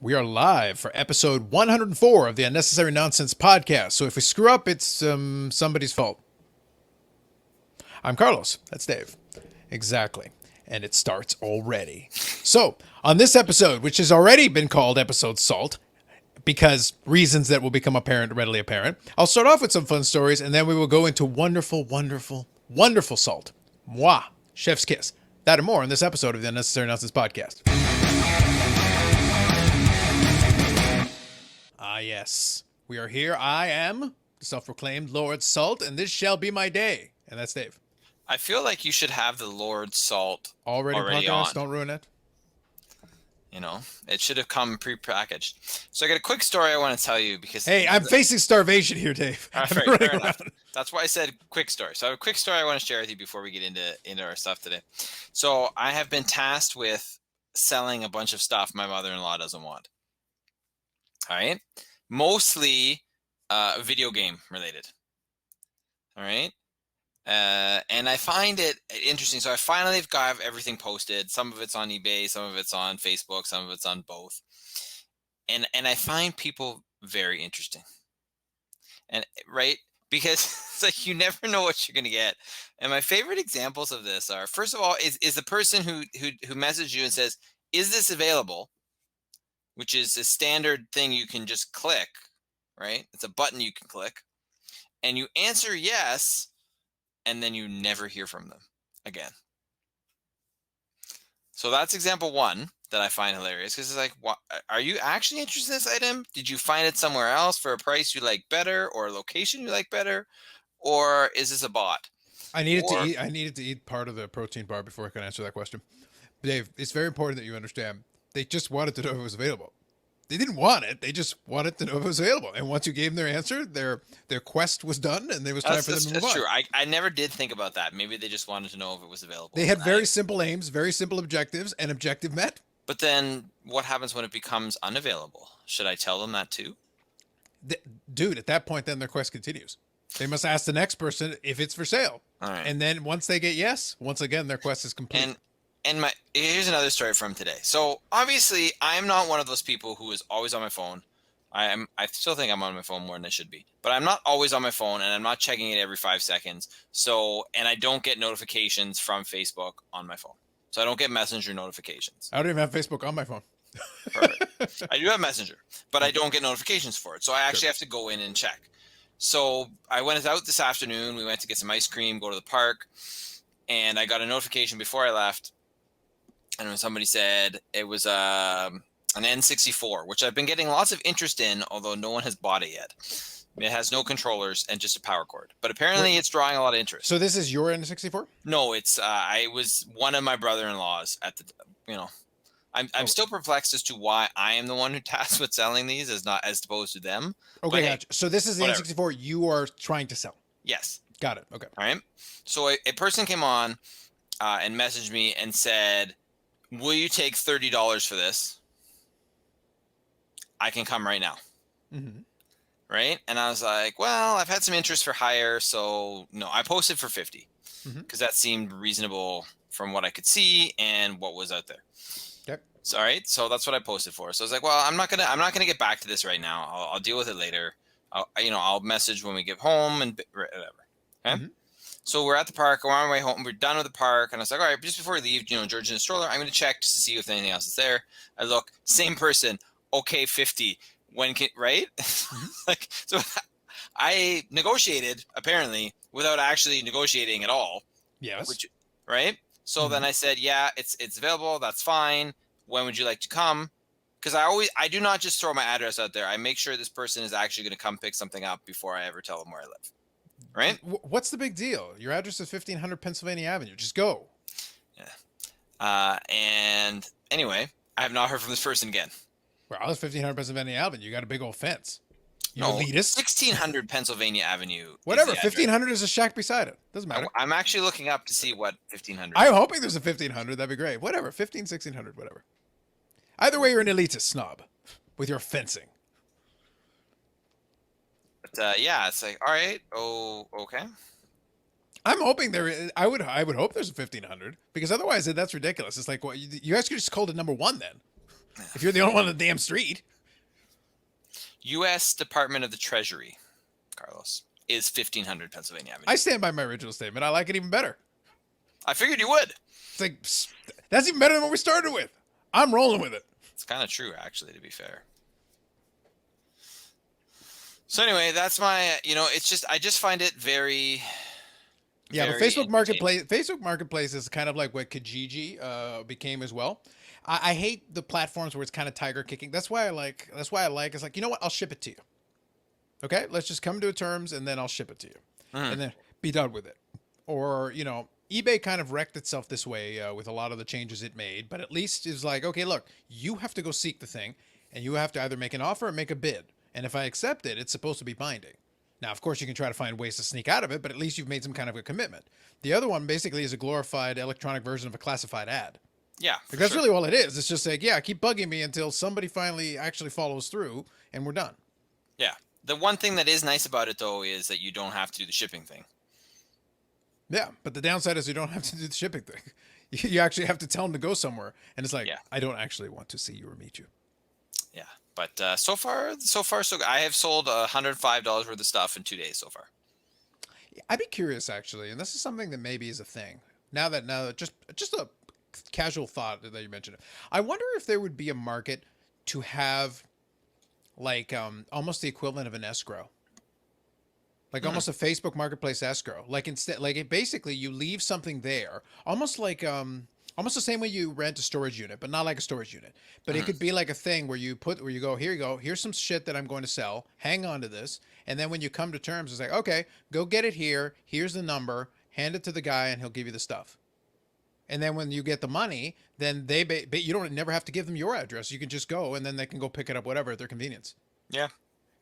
We are live for episode 104 of the Unnecessary Nonsense podcast. So if we screw up, it's somebody's fault. I'm Carlos. That's Dave. Exactly. And it starts already. So on this episode, which has already been called episode Salt, because reasons that will become readily apparent, I'll start off with some fun stories, and then we will go into wonderful, wonderful, wonderful salt. Mwah. Chef's kiss. That and more in this episode of the Unnecessary Nonsense podcast. Ah, yes. We are here. I am the self-proclaimed Lord Salt, and this shall be my day. And that's Dave. I feel like you should have the Lord Salt Already podcast, on. don't ruin it. You know, it should have come pre-packaged. So I got a quick story I want to tell you because... Hey, I'm facing starvation here, Dave. Fair enough. That's why I said quick story. So I have a quick story I want to share with you before we get into our stuff today. So I have been tasked with selling a bunch of stuff my mother-in-law doesn't want. All right? Mostly video game related. All right? And I find it interesting. So I finally got everything posted. Some of it's on eBay, some of it's on Facebook, some of it's on both. And I find people very interesting. And right? Because it's like you never know what you're gonna get. And my favorite examples of this are, first of all, is the person who messaged you and says, "Is this available?" Which is a standard thing you can just click, right? It's a button you can click. And you answer yes, and then you never hear from them again. So that's example one that I find hilarious, because it's like, what, are you actually interested in this item? Did you find it somewhere else for a price you like better, or a location you like better, or is this a bot? I needed to eat part of the protein bar before I can answer that question. Dave, it's very important that you understand. They just wanted to know if it was available. They didn't want it. They just wanted to know if it was available. And once you gave them their answer, their quest was done, and it was time for them to move on. That's true. I never did think about that. Maybe they just wanted to know if it was available. They had very simple aims, very simple objectives, and objective met. But then what happens when it becomes unavailable? Should I tell them that too? Dude, at that point, then their quest continues. They must ask the next person if it's for sale. All right. And then once they get yes, once again, their quest is complete. And here's another story from today. So obviously, I'm not one of those people who is always on my phone. I still think I'm on my phone more than I should be, but I'm not always on my phone, and I'm not checking it every 5 seconds. And I don't get notifications from Facebook on my phone. So I don't get Messenger notifications. I don't even have Facebook on my phone. Perfect. I do have Messenger, but I don't get notifications for it. So I actually have to go in and check. So I went out this afternoon. We went to get some ice cream, go to the park, and I got a notification before I left. And when somebody said it was an N64, which I've been getting lots of interest in, although no one has bought it yet. It has no controllers and just a power cord. But apparently it's drawing a lot of interest. So this is your N64? No, it's I was one of my brother-in-laws at the, I'm still perplexed as to why I am the one who tasked with selling these as opposed to them. Okay, gotcha. So this is the N64 you are trying to sell? Yes. Got it. Okay. All right. So a person came on and messaged me and said, "Will you take $30 for this? I can come right now." Mm-hmm. Right? And I was like, well, I've had some interest for hire, so no, I posted for 50 because that seemed reasonable from what I could see and what was out there. Okay. So, all right. So that's what I posted for. So I was like, well, I'm not gonna get back to this right now. I'll deal with it later. I'll message when we get home and whatever. Okay. Mm-hmm. So we're at the park. We're on our way home. We're done with the park. And I was like, all right, just before we leave, George in the stroller, I'm going to check just to see if anything else is there. I look, same person. Okay, 50. Right? Mm-hmm. Like, so I negotiated, apparently, without actually negotiating at all. Yes. Right? So then I said, yeah, it's available. That's fine. When would you like to come? Because I do not just throw my address out there. I make sure this person is actually going to come pick something up before I ever tell them where I live. Right? What's the big deal? Your address is 1500 Pennsylvania Avenue. Just go. Yeah. And anyway, I have not heard from this person again. Well, it's 1500 Pennsylvania Avenue. You got a big old fence. You no, elitist. 1600 Pennsylvania Avenue. Whatever. 1500 is a shack beside it. Doesn't matter. I'm actually looking up to see what 1500 I'm hoping there's a 1500. That'd be great. Whatever. 1600, whatever. Either way, you're an elitist snob with your fencing. But yeah, it's like, all right. Oh, okay. I'm hoping there is. I would hope there's a 1500, because otherwise that's ridiculous. It's like, well, you guys could just call it number one then. if you're the only one on the damn street. U.S. Department of the Treasury, Carlos, is 1500 Pennsylvania Avenue. I stand by my original statement. I like it even better. I figured you would. It's like, that's even better than what we started with. I'm rolling with it. It's kind of true, actually, to be fair. So anyway, that's my, it's just, I just find it very... Yeah, but Facebook Marketplace is kind of like what Kijiji became as well. I hate the platforms where it's kind of tiger kicking. That's why I like. It's like, you know what? I'll ship it to you. Okay, let's just come to terms, and then I'll ship it to you, and then be done with it. Or eBay kind of wrecked itself this way with a lot of the changes it made. But at least it's like, okay, look, you have to go seek the thing, and you have to either make an offer or make a bid. And if I accept it, it's supposed to be binding. Now, of course, you can try to find ways to sneak out of it, but at least you've made some kind of a commitment. The other one basically is a glorified electronic version of a classified ad. Yeah. That's really all it is. It's just like, yeah, keep bugging me until somebody finally actually follows through and we're done. Yeah. The one thing that is nice about it, though, is that you don't have to do the shipping thing. Yeah, but the downside is you don't have to do the shipping thing. You actually have to tell them to go somewhere. And it's like, I don't actually want to see you or meet you. Yeah. But so far, so good. I have sold $105 worth of stuff in 2 days so far. I'd be curious, actually, and this is something that maybe is a thing. Now that just a casual thought that you mentioned it. I wonder if there would be a market to have like almost the equivalent of an escrow. Like almost a Facebook Marketplace escrow. Like basically you leave something there, almost like almost the same way you rent a storage unit, but not like a storage unit. But it could be like a thing where you go, here you go, here's some shit that I'm going to sell. Hang on to this. And then when you come to terms, it's like, okay, go get it here. Here's the number. Hand it to the guy and he'll give you the stuff. And then when you get the money, then you don't never have to give them your address. You can just go and then they can go pick it up, whatever, at their convenience. Yeah.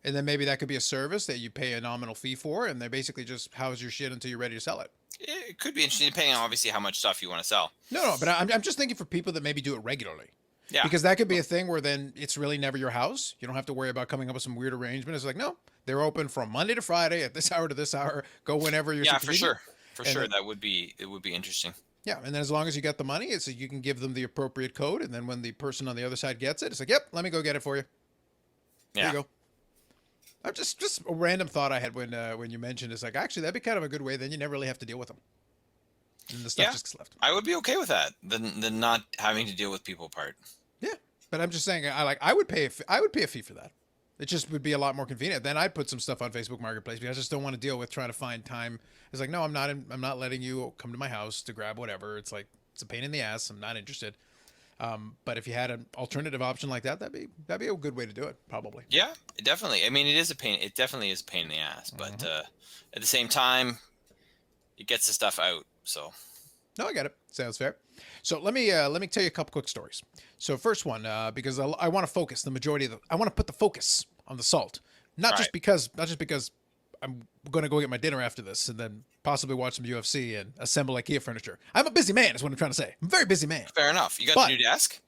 And then maybe that could be a service that you pay a nominal fee for, and they basically just house your shit until you're ready to sell it. It could be interesting, depending on obviously how much stuff you want to sell. No, but I'm just thinking for people that maybe do it regularly. Yeah. Because that could be a thing where then it's really never your house. You don't have to worry about coming up with some weird arrangement. It's like, no, they're open from Monday to Friday at this hour to this hour. Go whenever you're. Yeah, for sure. Then, It would be interesting. Yeah, and then as long as you got the money, it's you can give them the appropriate code, and then when the person on the other side gets it, it's like, yep, let me go get it for you. Yeah. There you go. I'm just a random thought I had when you mentioned it's like, actually that'd be kind of a good way. Then you never really have to deal with them, and the stuff just gets left. I would be okay with that. The not having to deal with people part. Yeah, but I'm just saying, I would pay a fee for that. It just would be a lot more convenient. Then I'd put some stuff on Facebook Marketplace because I just don't want to deal with trying to find time. It's like, no, I'm not letting you come to my house to grab whatever. It's like, it's a pain in the ass. I'm not interested. But if you had an alternative option like that, that'd be a good way to do it, probably. Yeah, definitely. I mean, it is a pain. It definitely is a pain in the ass, but at the same time, it gets the stuff out. So. No, I get it. Sounds fair. So let me tell you a couple quick stories. So first one, because I want to focus I want to put the focus on the salt, not just because I'm going to go get my dinner after this and then possibly watch some UFC and assemble IKEA furniture. I'm a busy man is what I'm trying to say. I'm a very busy man. Fair enough. You got the new desk?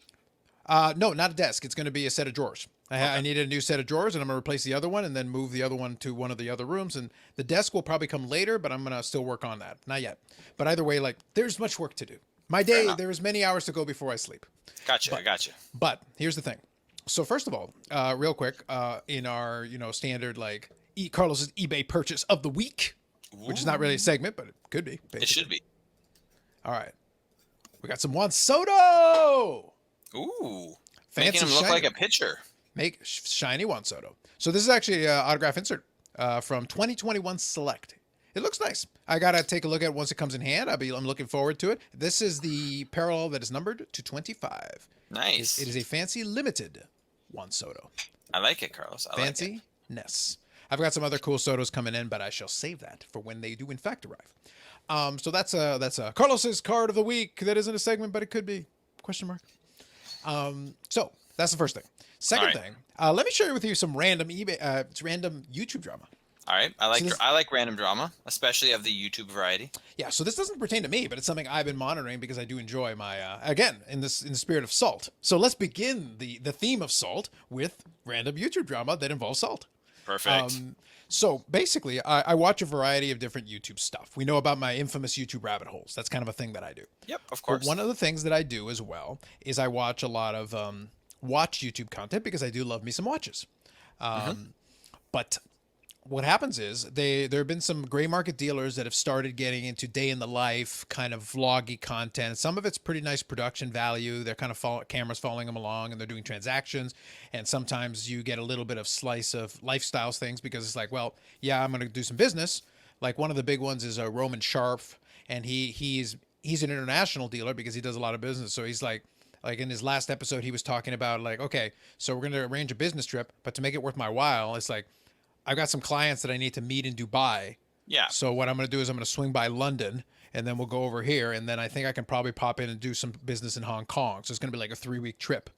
No, not a desk. It's going to be a set of drawers. I needed a new set of drawers, and I'm going to replace the other one and then move the other one to one of the other rooms. And the desk will probably come later, but I'm going to still work on that. Not yet. But either way, there's much work to do. My day, there's many hours to go before I sleep. Gotcha. I gotcha. But here's the thing. So first of all, real quick, in our standard Carlos's eBay purchase of the week, which is not really a segment, but it could be. Basically. It should be. All right, we got some Juan Soto. Ooh, fancy, making him look like a pitcher. Make shiny Juan Soto. So this is actually an autograph insert from 2021 Select. It looks nice. I gotta take a look at it once it comes in hand. I'm looking forward to it. This is the parallel that is numbered to 25. Nice. It is a fancy limited Juan Soto. I like it, Carlos. Fancy-ness. I've got some other cool Sotos coming in, but I shall save that for when they do in fact arrive. So that's Carlos's card of the week. That isn't a segment, but it could be. Question mark. So that's the first thing. Second thing, let me share with you some random random YouTube drama. All right, I like random drama, especially of the YouTube variety. Yeah, so this doesn't pertain to me, but it's something I've been monitoring because I do enjoy my again in the spirit of salt. So let's begin the theme of salt with random YouTube drama that involves salt. Perfect. So basically, I watch a variety of different YouTube stuff. We know about my infamous YouTube rabbit holes. That's kind of a thing that I do. Yep, of course. But one of the things that I do as well is I watch a lot of watch YouTube content because I do love me some watches. But what happens is there have been some gray market dealers that have started getting into day in the life kind of vloggy content. Some of it's pretty nice production value. They're kind of cameras following them along, and they're doing transactions. And sometimes you get a little bit of slice of lifestyles things because it's like, well, yeah, I'm going to do some business. Like one of the big ones is Roman Sharf, and he's an international dealer because he does a lot of business. So he's like in his last episode, he was talking about like, okay, so we're going to arrange a business trip, but to make it worth my while, it's like, I've got some clients that I need to meet in Dubai. Yeah. So what I'm going to do is I'm going to swing by London, and then we'll go over here, and then I think I can probably pop in and do some business in Hong Kong. So it's going to be like a 3-week trip.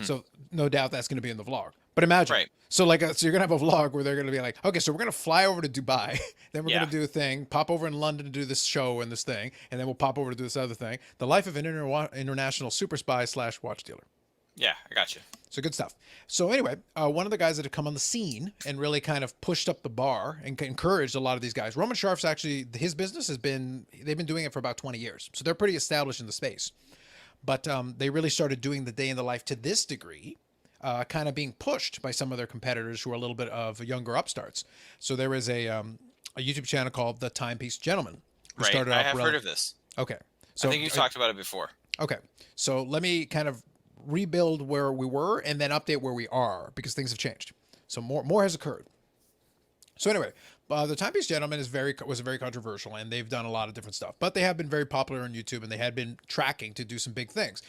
So no doubt that's going to be in the vlog. But imagine, Right. so like, so you're going to have a vlog where they're going to be like, okay, so we're going to fly over to Dubai, then we're going to do a thing, pop over in London to do this show and this thing, and then we'll pop over to do this other thing. The life of an international super spy / watch dealer. Yeah, I got you. So good stuff. So anyway, one of the guys that have come on the scene and really kind of pushed up the bar and encouraged a lot of these guys. Roman Sharf's actually, his business they've been doing it for about 20 years. So they're pretty established in the space. But they really started doing the day in the life to this degree, kind of being pushed by some of their competitors who are a little bit of younger upstarts. So there is a YouTube channel called the Timepiece Gentlemen. Right. I have heard of this. Okay. So I think you've talked about it before. Okay. So let me kind of rebuild where we were and then update where we are because things have changed. So more has occurred. So anyway, the Timepiece Gentlemen was very controversial, and they've done a lot of different stuff. But they have been very popular on YouTube, and they had been tracking to do some big things.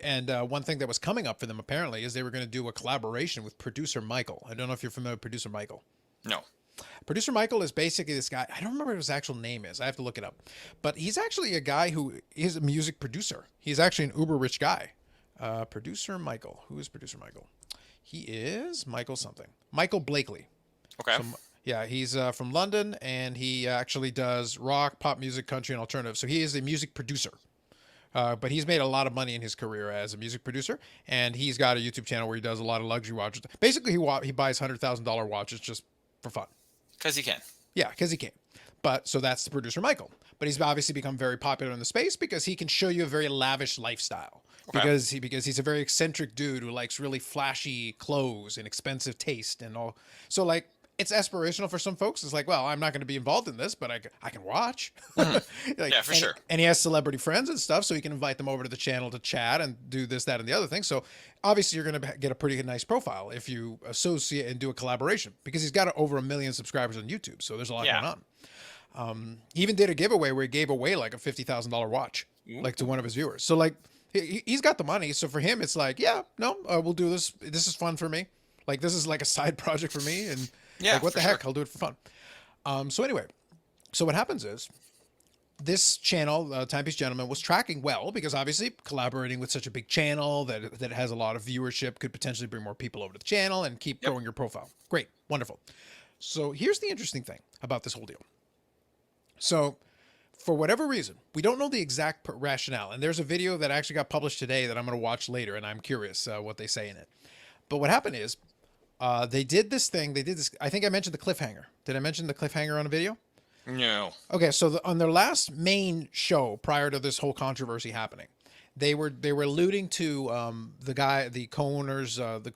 And one thing that was coming up for them apparently is they were going to do a collaboration with producer Michael. I don't know if you're familiar with producer Michael. No. Producer Michael is basically this guy. I don't remember what his actual name is. I have to look it up. But he's actually a guy who is a music producer. He's actually an uber rich guy. Producer Michael. Who is producer Michael? He is Michael something. Michael Blakely. Okay. So, yeah, he's from London, and he actually does rock, pop music, country, and alternative. So he is a music producer. But he's made a lot of money in his career as a music producer, and he's got a YouTube channel where he does a lot of luxury watches. Basically, he buys $100,000 watches just for fun. Because he can. Yeah, because he can. But so that's the producer Michael. But he's obviously become very popular in the space because he can show you a very lavish lifestyle. Okay. Because he's a very eccentric dude who likes really flashy clothes and expensive taste and all. So like it's aspirational for some folks. It's like, well, I'm not going to be involved in this, but I can watch. Like, Yeah, for sure. And he has celebrity friends and stuff, so he can invite them over to the channel to chat and do this, that, and the other thing. So obviously you're going to get a pretty nice profile if you associate and do a collaboration because he's got over 1 million subscribers on YouTube. So there's a lot going on. He even did a giveaway where he gave away like a $50,000 watch, like to one of his viewers. So like he's got the money. So for him, it's like, yeah, no, we'll do this. This is fun for me. Like this is like a side project for me. And like, what the heck? I'll do it for fun. So anyway, so what happens is this channel, Timepiece Gentlemen, was tracking well because obviously collaborating with such a big channel that has a lot of viewership could potentially bring more people over to the channel and keep growing your profile. Great. Wonderful. So here's the interesting thing about this whole deal. So for whatever reason, we don't know the exact rationale. And there's a video that actually got published today that I'm going to watch later, and I'm curious what they say in it. But what happened is they did this thing. They did this. I think I mentioned the cliffhanger. Did I mention the cliffhanger on a video? No. Okay, so on their last main show prior to this whole controversy happening, they were alluding to the co-owners, the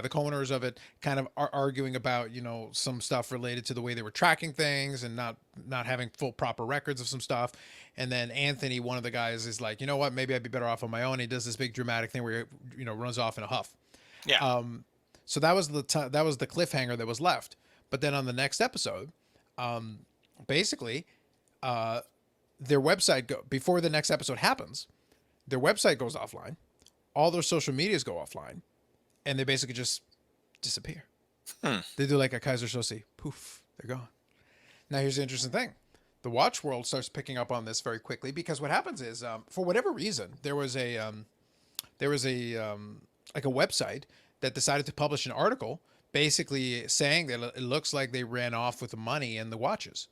co-owners of it, kind of arguing about some stuff related to the way they were tracking things and not having full proper records of some stuff. And then Anthony, one of the guys, is like, you know what, maybe I'd be better off on my own. He does this big dramatic thing where he runs off in a huff. Yeah. So that was the cliffhanger that was left. But then on the next episode, basically, their website before the next episode happens, their website goes offline, all their social medias go offline, and they basically just disappear. They do like a Kaiser Soze, poof, they're gone. Now here's the interesting thing: the watch world starts picking up on this very quickly because what happens is, for whatever reason, there was a website that decided to publish an article basically saying that it looks like they ran off with the money and the watches.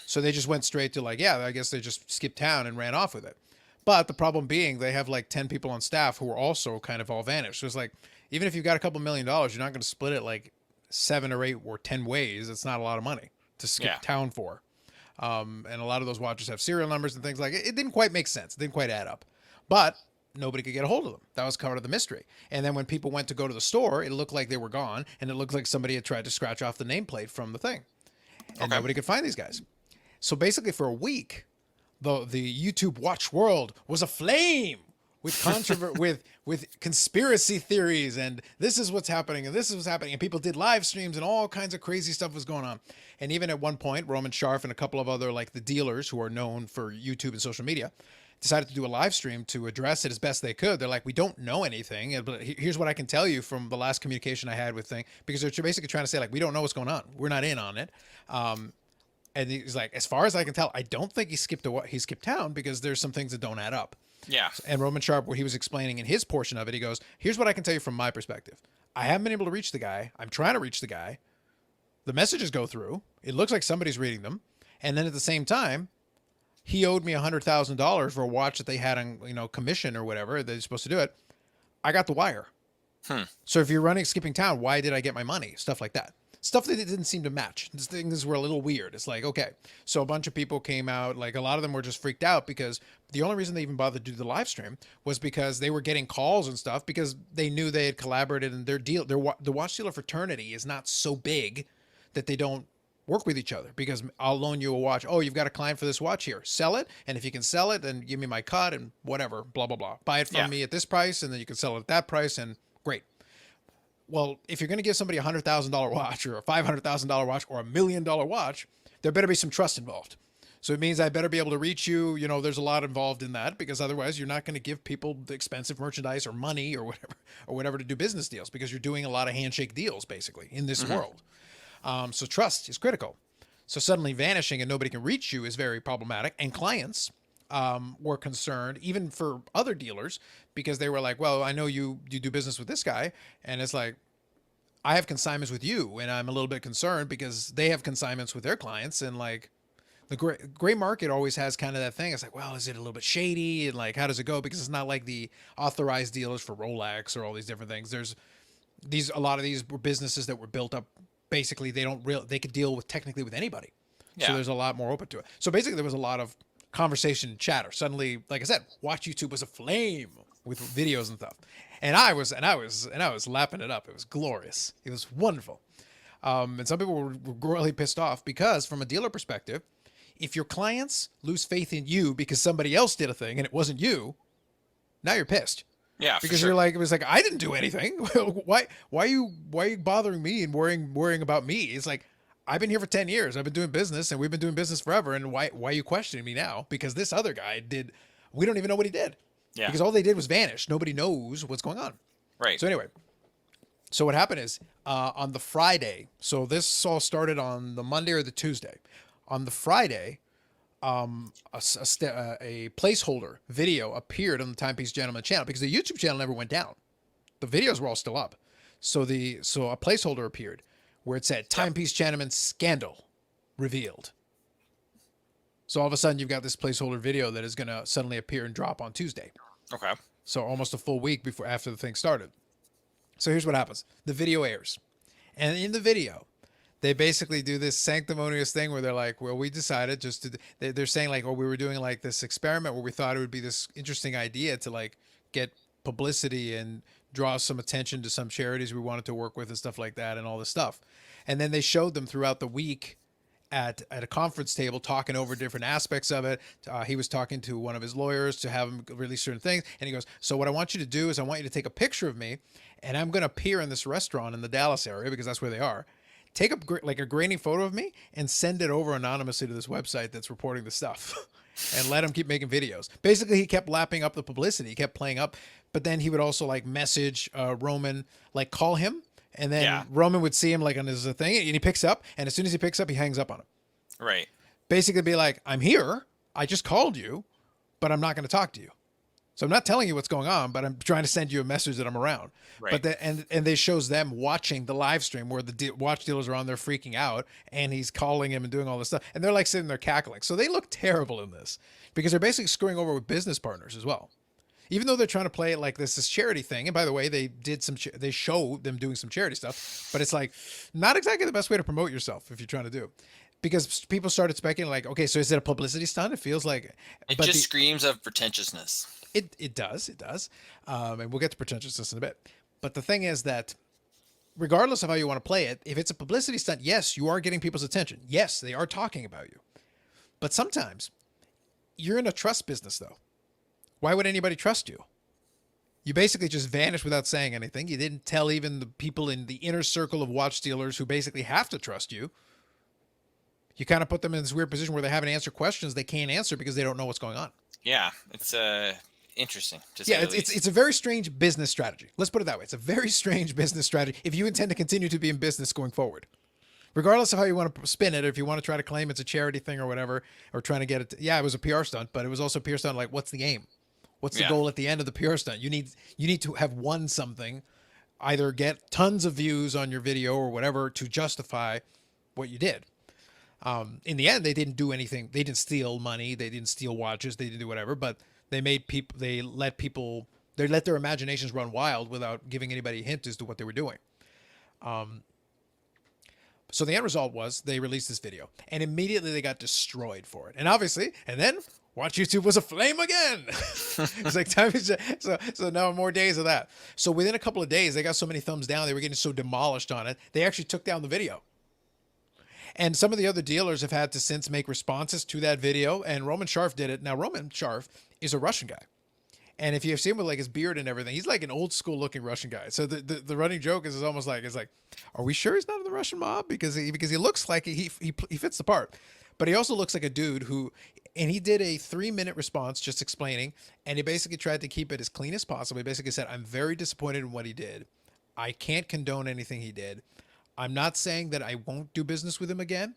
So they just went straight to like, yeah, I guess they just skipped town and ran off with it. But the problem being they have like 10 people on staff who are also kind of all vanished. So it's like, even if you've got a couple $1 million, you're not going to split it like 7 or 8 or 10 ways. It's not a lot of money to skip town for. And a lot of those watches have serial numbers and things like it. It didn't quite make sense. It didn't quite add up. But nobody could get a hold of them. That was part of the mystery. And then when people went to go to the store, it looked like they were gone, and it looked like somebody had tried to scratch off the nameplate from the thing, and nobody could find these guys. So basically, for a week, the YouTube watch world was aflame with with conspiracy theories, and this is what's happening, and this is what's happening, and people did live streams, and all kinds of crazy stuff was going on. And even at one point, Roman Sharf and a couple of other, like, the dealers who are known for YouTube and social media decided to do a live stream to address it as best they could. They're like, we don't know anything, but here's what I can tell you from the last communication I had with thing, because they're basically trying to say, like, we don't know what's going on, we're not in on it. And he's like, as far as I can tell, I don't think he skipped town, because there's some things that don't add up. Yeah. And Roman Sharp, where he was explaining in his portion of it, he goes, here's what I can tell you from my perspective. I haven't been able to reach the guy. I'm trying to reach the guy. The messages go through. It looks like somebody's reading them. And then at the same time, he owed me $100,000 for a watch that they had on, commission or whatever. They're supposed to do it. I got the wire. So if you're skipping town, why did I get my money? Stuff like that. Stuff that didn't seem to match. These things were a little weird. It's like, okay. So a bunch of people came out. Like, a lot of them were just freaked out, because the only reason they even bothered to do the live stream was because they were getting calls and stuff, because they knew they had collaborated, and the watch dealer fraternity is not so big that they don't work with each other, because I'll loan you a watch. Oh, you've got a client for this watch here. Sell it. And if you can sell it, then give me my cut and whatever, blah, blah, blah. Buy it from me at this price, and then you can sell it at that price, and great. Well, if you're going to give somebody a $100,000 watch or a $500,000 watch or $1 million watch, there better be some trust involved. So it means I better be able to reach you. There's a lot involved in that, because otherwise you're not going to give people the expensive merchandise or money or whatever to do business deals, because you're doing a lot of handshake deals basically in this world. So trust is critical. So suddenly vanishing and nobody can reach you is very problematic. And clients were concerned, even for other dealers, because they were like, well, I know you do business with this guy. And it's like, I have consignments with you, and I'm a little bit concerned because they have consignments with their clients. And like, the gray market always has kind of that thing. It's like, well, is it a little bit shady? And like, how does it go? Because it's not like the authorized dealers for Rolex or all these different things. There's a lot of these were businesses that were built up. Basically, they could deal technically with anybody. Yeah. So there's a lot more open to it. So basically, there was a lot of conversation and chatter. Suddenly, like I said, watch YouTube was aflame with videos and stuff. And I was lapping it up. It was glorious. It was wonderful. And some people were really pissed off, because from a dealer perspective, if your clients lose faith in you because somebody else did a thing and it wasn't you, now you're pissed. Yeah, because you're like, it was like, I didn't do anything. Why are you bothering me and worrying about me? It's like, I've been here for 10 years. I've been doing business, and we've been doing business forever. And why are you questioning me now? Because this other guy did. We don't even know what he did. Yeah. Because all they did was vanish. Nobody knows what's going on. Right. So anyway, so what happened is on the Friday. So this all started on the Monday or the Tuesday. On the Friday, a placeholder video appeared on the Timepiece Gentlemen channel, because the YouTube channel never went down. The videos were all still up. So a placeholder appeared where it said Timepiece Gentlemen scandal revealed. So all of a sudden you've got this placeholder video that is going to suddenly appear and drop on Tuesday. Okay. So almost a full week after the thing started. So here's what happens. The video airs. And in the video, they basically do this sanctimonious thing where they're like, well, we decided they're saying like, oh, we were doing like this experiment where we thought it would be this interesting idea to like get publicity and draw some attention to some charities we wanted to work with and stuff like that and all this stuff. And then they showed them throughout the week at a conference table talking over different aspects of it. He was talking to one of his lawyers to have him release certain things. And he goes, so what I want you to do is I want you to take a picture of me, and I'm going to appear in this restaurant in the Dallas area, because that's where they are. Take a grainy photo of me and send it over anonymously to this website that's reporting the stuff and let him keep making videos. Basically, he kept lapping up the publicity. He kept playing up, but then he would also like message Roman, like call him. And then Roman would see him like on his thing, and he picks up. And as soon as he picks up, he hangs up on him. Right. Basically be like, I'm here. I just called you, but I'm not going to talk to you. So I'm not telling you what's going on, but I'm trying to send you a message that I'm around. Right. But and they shows them watching the live stream where the watch dealers are on there freaking out, and he's calling him and doing all this stuff. And they're like sitting there cackling. So they look terrible in this, because they're basically screwing over with business partners as well. Even though they're trying to play it like this charity thing. And by the way, they show them doing some charity stuff, but it's like not exactly the best way to promote yourself if you're trying to do. because people started speculating, like, okay, so is it a publicity stunt? It feels like, It but just screams of pretentiousness. it does, and we'll get to pretentiousness in a bit. But the thing is that, regardless of how you want to play it, if it's a publicity stunt, yes, you are getting people's attention. Yes, they are talking about you. But sometimes you're in a trust business, though. Why would anybody trust you? You basically just vanished without saying anything. You didn't tell even the people in the inner circle of watch stealers who basically have to trust you. You kind of put them in this weird position where they haven't answered questions they can't answer because they don't know what's going on. Yeah, it's interesting. It's a very strange business strategy. Let's put it that way. It's a very strange business strategy if you intend to continue to be in business going forward. Regardless of how you want to spin it, or if you want to try to claim it's a charity thing or whatever, or trying to get it. It was a PR stunt, but it was also a PR stunt. Like, what's the aim? What's the goal at the end of the PR stunt? You need to have won something, either get tons of views on your video or whatever to justify what you did. In the end, they didn't do anything. They didn't steal money. They didn't steal watches. They didn't do whatever. But they made people. They let their imaginations run wild without giving anybody a hint as to what they were doing. So the end result was they released this video, and immediately they got destroyed for it. And obviously, then Watch YouTube was aflame again. It's like time is so now more days of that. So within a couple of days, they got so many thumbs down, they were getting so demolished on it, they actually took down the video. And some of the other dealers have had to since make responses to that video, and Roman Sharf did it. Now Roman Sharf is a Russian guy. And if you've seen him with like his beard and everything, he's like an old school looking Russian guy. So the running joke is almost like, are we sure he's not in the Russian mob? Because he looks like he fits the part. But he also looks like a dude and he did a 3-minute response just explaining, and he basically tried to keep it as clean as possible. He basically said, I'm very disappointed in what he did. I can't condone anything he did. I'm not saying that I won't do business with him again,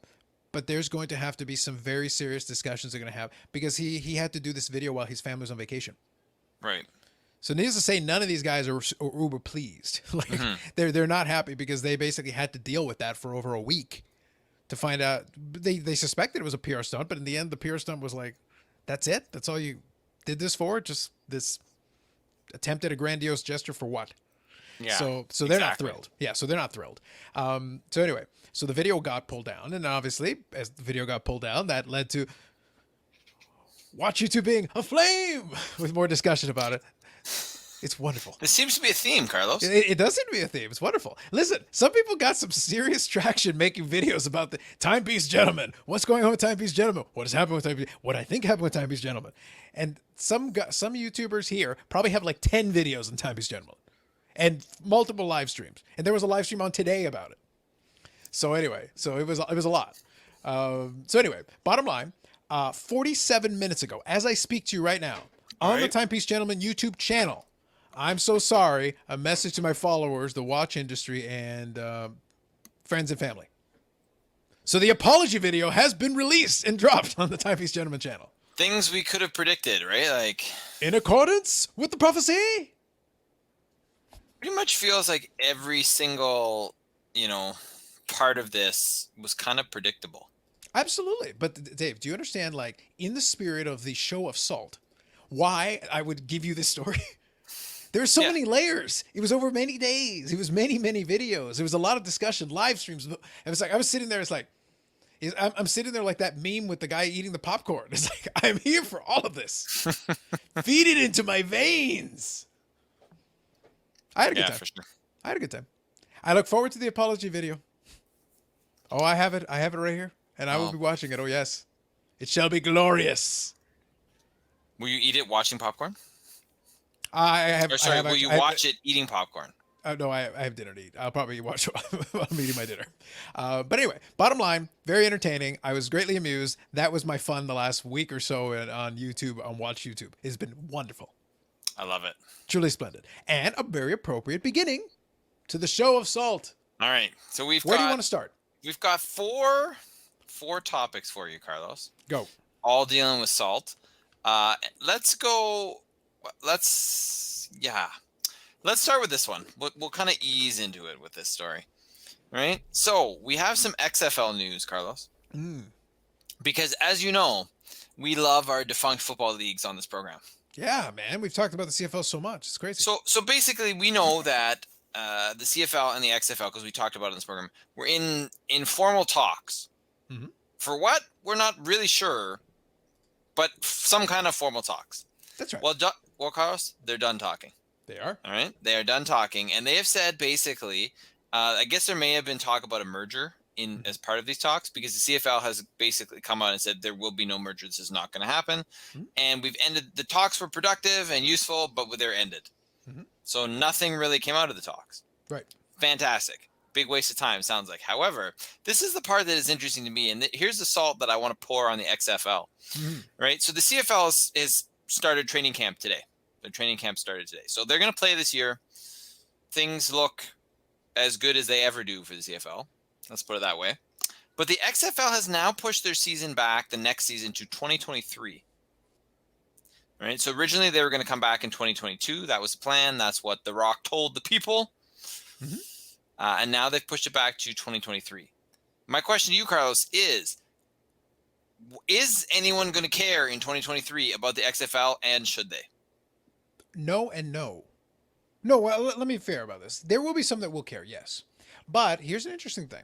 but there's going to have to be some very serious discussions they're going to have, because he had to do this video while his family was on vacation. Right. So needless to say, none of these guys are uber pleased. They're not happy, because they basically had to deal with that for over a week to find out. They suspected it was a PR stunt, but in the end, the PR stunt was like, that's it? That's all you did this for? Just this attempt at a grandiose gesture for what? Yeah. So they're not thrilled. Yeah, so they're not thrilled. So anyway, so the video got pulled down, and obviously, as the video got pulled down, that led to Watch YouTube being aflame with more discussion about it. It's wonderful. This seems to be a theme, Carlos. It does seem to be a theme. It's wonderful. Listen, some people got some serious traction making videos about the Timepiece Gentlemen. What's going on with Timepiece Gentlemen? What has happened with Timepiece? What I think happened with Timepiece Gentlemen. And some YouTubers here probably have like 10 videos on Timepiece Gentlemen and multiple live streams. And there was a live stream on today about it. So anyway, it was a lot. So anyway, bottom line, 47 minutes ago, as I speak to you right now, on the Timepiece Gentlemen YouTube channel, I'm so sorry, a message to my followers, the watch industry, and friends and family. So the apology video has been released and dropped on the Timepiece Gentlemen channel. Things we could have predicted, right? Like, in accordance with the prophecy. Pretty much feels like every single, part of this was kind of predictable. Absolutely. But Dave, do you understand, like, in the spirit of the show of salt, why I would give you this story? There's so many layers. It was over many days. It was many, many videos. There was a lot of discussion, live streams. It was like, I was sitting there. It's like, I'm sitting there like that meme with the guy eating the popcorn. It's like, I'm here for all of this. Feed it into my veins. I had a good time. For sure. I had a good time. I look forward to the apology video. Oh, I have it. I have it right here. And I will be watching it. Oh, yes. It shall be glorious. Will you eat it watching popcorn? Will you watch it eating popcorn? No, I have dinner to eat. I'll probably watch while I'm eating my dinner. But anyway, bottom line, very entertaining. I was greatly amused. That was my fun the last week or so on YouTube, on Watch YouTube. It's been wonderful. I love it. Truly splendid. And a very appropriate beginning to the show of salt. All right. So where do you want to start? We've got four topics for you, Carlos. Go. All dealing with salt. Let's start with this one. We'll kind of ease into it with this story, right? So we have some XFL news, Carlos. Because as you know, we love our defunct football leagues on this program. Yeah, man. We've talked about the CFL so much. It's crazy. So basically, we know that the CFL and the XFL, because we talked about it in this program, we're in informal talks For what? We're not really sure, but some kind of formal talks. That's right. Well, Carlos, they're done talking. They are. All right. They are done talking. And they have said basically, I guess there may have been talk about a merger as part of these talks, because the CFL has basically come out and said there will be no merger. This is not going to happen. Mm-hmm. And we've ended. The talks were productive and useful, but they're ended. Mm-hmm. So nothing really came out of the talks. Right. Fantastic. Big waste of time, sounds like. However, this is the part that is interesting to me. And here's the salt that I want to pour on the XFL. Mm-hmm. Right. So the CFL is started training camp today. Their training camp started today. So they're going to play this year. Things look as good as they ever do for the CFL. Let's put it that way. But the XFL has now pushed their season back, the next season, to 2023. All right. So originally they were going to come back in 2022. That was the plan. That's what The Rock told the people. Mm-hmm. And now they've pushed it back to 2023. My question to you, Carlos, is anyone going to care in 2023 about the XFL, and should they? No and no. No, well, let me be fair about this. There will be some that will care, yes. But here's an interesting thing.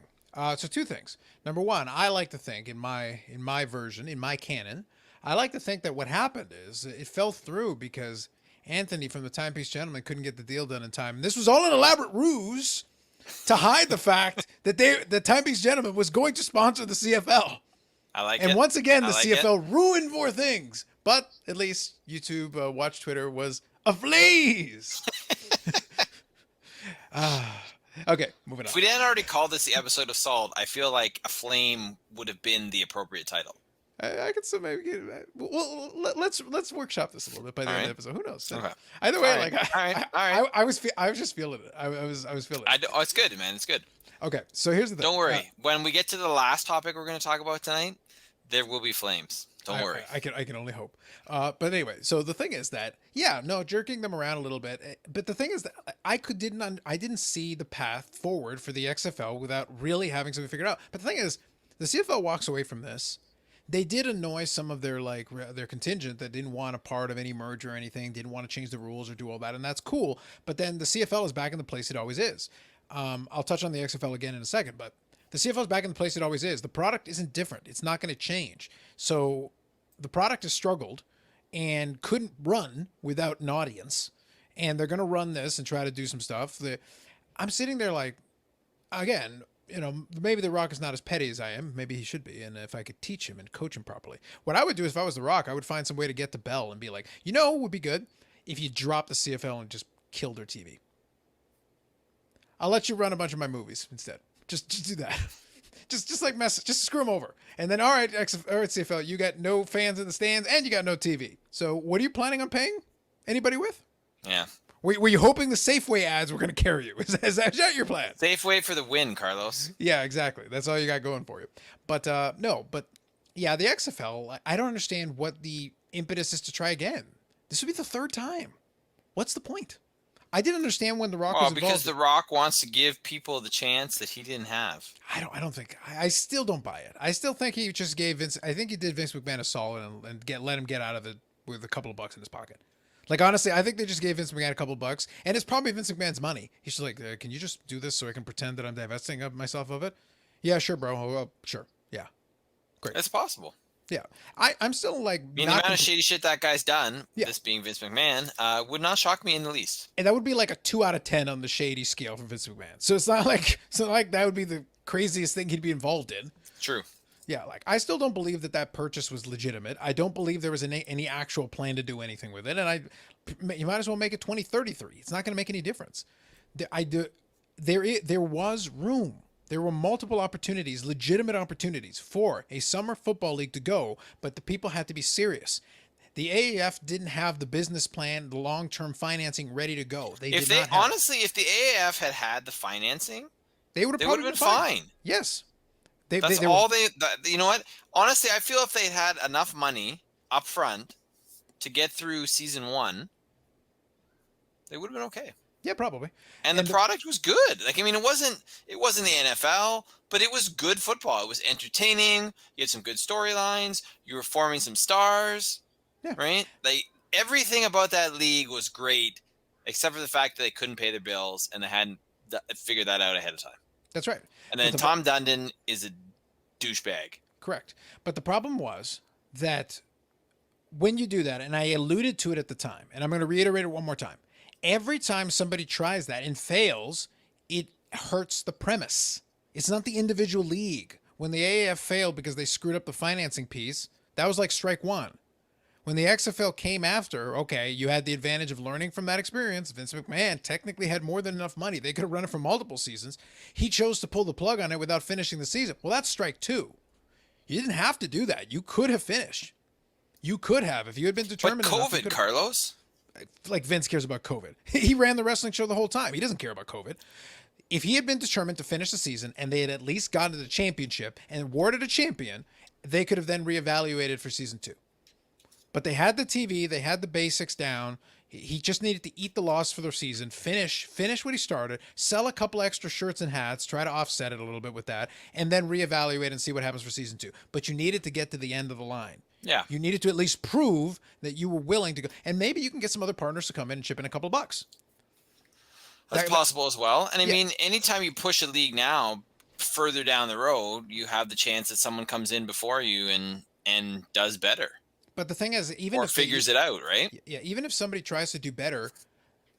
So two things. Number one, I like to think in my version, in my canon, I like to think that what happened is it fell through because Anthony from the Timepiece Gentlemen couldn't get the deal done in time. And this was all an elaborate ruse to hide the fact that the Timepiece Gentlemen was going to sponsor the CFL. I like and it. once again, the like CFL ruined more things. But at least YouTube, Watch Twitter was ablaze. Okay, moving on. If we didn't already call this the episode of Salt, I feel like a flame would have been the appropriate title. I could still maybe get it. Well, let's workshop this a little bit by the end of the episode. Who knows? Okay. Either way, all right. I was just feeling it. I was feeling it. Oh, it's good, man. It's good. Okay, so here's the thing. Don't worry. When we get to the last topic we're going to talk about tonight, there will be flames. Don't worry. I can only hope. But anyway, so the thing is that jerking them around a little bit. But the thing is that I didn't see the path forward for the XFL without really having something figured out. But the thing is, the CFL walks away from this. They did annoy some of their contingent that didn't want a part of any merger or anything, didn't want to change the rules or do all that, and that's cool. But then the CFL is back in the place it always is. I'll touch on the XFL again in a second, but the CFL is back in the place it always is. The product isn't different. It's not going to change. So the product has struggled and couldn't run without an audience, and they're going to run this and try to do some stuff. I'm sitting there like, again, maybe The Rock is not as petty as I am. Maybe he should be. And if I could teach him and coach him properly, what I would do if I was The Rock, I would find some way to get the bell and be like, it would be good if you drop the CFL and just killed their TV. I'll let you run a bunch of my movies instead. Just do that. just screw them over. And then, all right, CFL, you got no fans in the stands and you got no TV. So what are you planning on paying anybody with? Yeah. Were you hoping the Safeway ads were going to carry you? Is that your plan? Safeway for the win, Carlos. Yeah, exactly. That's all you got going for you. But the XFL, I don't understand what the impetus is to try again. This would be the third time. What's the point? I didn't understand when The Rock was involved. Because The Rock wants to give people the chance that he didn't have. I still don't buy it. I still think he just gave Vince. I think he did Vince McMahon a solid and let him get out of it with a couple of bucks in his pocket. Like, honestly, I think they just gave Vince McMahon a couple of bucks, and it's probably Vince McMahon's money. He's just like, can you just do this so I can pretend that I'm divesting of myself of it? Yeah, sure, bro. Oh, sure. Yeah. Great. It's possible. Yeah. I'm still like... The amount of shady shit that guy's done, this being Vince McMahon, would not shock me in the least. And that would be like a 2 out of 10 on the shady scale for Vince McMahon. So it's not like that would be the craziest thing he'd be involved in. True. Yeah, like I still don't believe that purchase was legitimate. I don't believe there was any actual plan to do anything with it. And you might as well make it 2033. It's not going to make any difference. There was room. There were multiple opportunities, legitimate opportunities for a summer football league to go, but the people had to be serious. The AAF didn't have the business plan, the long-term financing ready to go. If the AAF had the financing, they would have been fine. Yes. You know what? Honestly, I feel if they had enough money up front to get through season 1, they would have been okay. Yeah, probably. And the product was good. Like, I mean, it wasn't the NFL, but it was good football. It was entertaining. You had some good storylines. You were forming some stars. Yeah. Right? Like, everything about that league was great, except for the fact that they couldn't pay their bills and they hadn't figured that out ahead of time. That's right. And then Tom Dundon is a douchebag. Correct. But the problem was that when you do that, and I alluded to it at the time, and I'm going to reiterate it one more time. Every time somebody tries that and fails, it hurts the premise. It's not the individual league. When the AAF failed because they screwed up the financing piece, that was like strike one. When the XFL came after, okay, you had the advantage of learning from that experience. Vince McMahon technically had more than enough money. They could have run it for multiple seasons. He chose to pull the plug on it without finishing the season. Well, that's strike two. You didn't have to do that. You could have finished. You could have if you had been determined. But COVID, Carlos. Like Vince cares about COVID. He ran the wrestling show the whole time. He doesn't care about COVID. If he had been determined to finish the season and they had at least gotten to the championship and awarded a champion, they could have then reevaluated for season two. But they had the TV, they had the basics down. He just needed to eat the loss for the season, finish what he started, sell a couple extra shirts and hats, try to offset it a little bit with that, and then reevaluate and see what happens for season two. But you needed to get to the end of the line. Yeah. You needed to at least prove that you were willing to go. And maybe you can get some other partners to come in and chip in a couple of bucks. That's possible as well. And I mean, anytime you push a league now further down the road, you have the chance that someone comes in before you and does better. But the thing is, even if figures it out, right? Yeah, even if somebody tries to do better,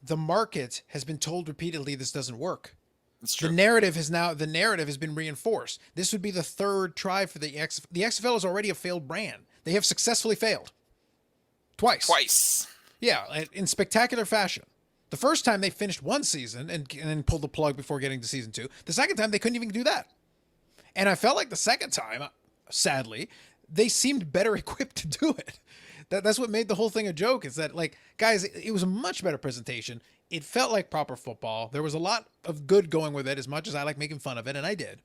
the market has been told repeatedly this doesn't work. That's true. The narrative has been reinforced. This would be the third try for the XFL. The XFL is already a failed brand. They have successfully failed. Twice. Yeah, in spectacular fashion. The first time they finished one season and then pulled the plug before getting to season two. The second time they couldn't even do that. And I felt like the second time, sadly, they seemed better equipped to do it. That's what made the whole thing a joke, is that, like, guys, it was a much better presentation. It felt like proper football. There was a lot of good going with it, as much as I like making fun of it, and I did.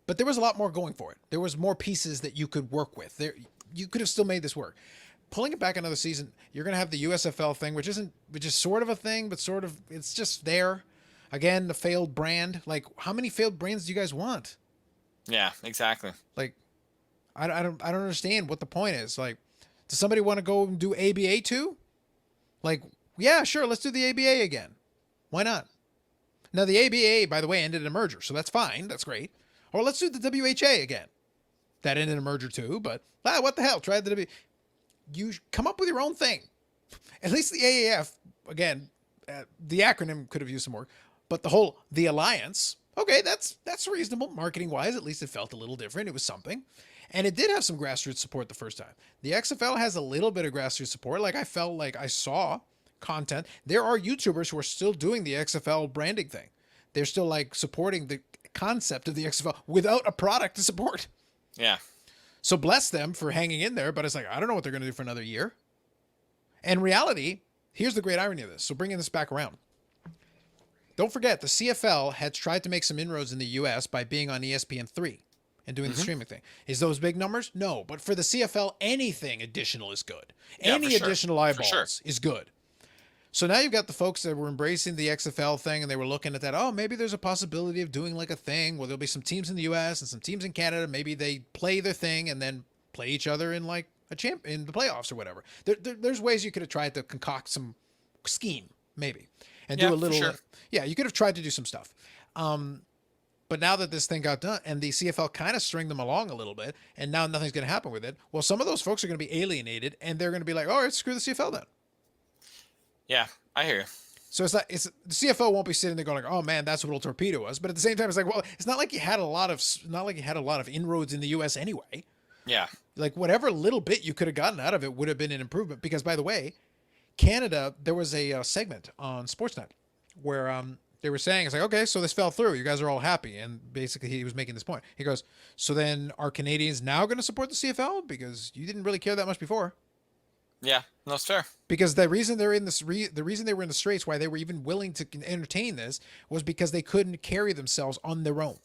But there was a lot more going for it. There was more pieces that you could work with. You could have still made this work. Pulling it back another season, you're going to have the USFL thing, which is sort of a thing, but sort of, it's just there. Again, the failed brand. Like, how many failed brands do you guys want? Yeah, exactly. Like, I don't understand what the point is. Like, does somebody want to go and do ABA too? Like, yeah, sure, let's do the ABA again. Why not? Now, the ABA, by the way, ended in a merger, so that's fine. That's great. Or let's do the WHA again. That ended in a merger too, but what the hell? Try the W. You come up with your own thing. At least the AAF, again, the acronym could have used some more, but the Alliance, okay, that's reasonable marketing wise. At least it felt a little different. It was something. And it did have some grassroots support the first time. The XFL has a little bit of grassroots support. Like, I felt like I saw content. There are YouTubers who are still doing the XFL branding thing. They're still, like, supporting the concept of the XFL without a product to support. Yeah. So bless them for hanging in there, but it's like, I don't know what they're going to do for another year. And reality, here's the great irony of this. So bringing this back around. Don't forget, the CFL had tried to make some inroads in the US by being on ESPN3 and doing the streaming thing. Is those big numbers? No, but for the CFL, anything additional is good. Any additional eyeballs is good. So now you've got the folks that were embracing the XFL thing, and they were looking at that. Oh, maybe there's a possibility of doing like a thing where there'll be some teams in the US and some teams in Canada. Maybe they play their thing and then play each other in like in the playoffs or whatever. There's ways you could have tried to concoct some scheme, maybe, and do a little. Yeah, you could have tried to do some stuff. But now that this thing got done and the CFL kind of stringed them along a little bit, and now nothing's going to happen with it. Well, some of those folks are going to be alienated, and they're going to be like, all right, screw the CFL then. Yeah, I hear you. So the CFL won't be sitting there going like, oh man, that's what will torpedo us. But at the same time, it's like, well, it's not like you had a lot of inroads in the US anyway. Yeah. Like, whatever little bit you could have gotten out of it would have been an improvement. Because, by the way, Canada, there was a segment on Sportsnet where they were saying, it's like, okay, so this fell through. You guys are all happy. And basically he was making this point. He goes, so then are Canadians now going to support the CFL? Because you didn't really care that much before. Yeah, no, it's fair. Because the reason they're in this, the reason they were in the Straits, why they were even willing to entertain this, was because they couldn't carry themselves on their own.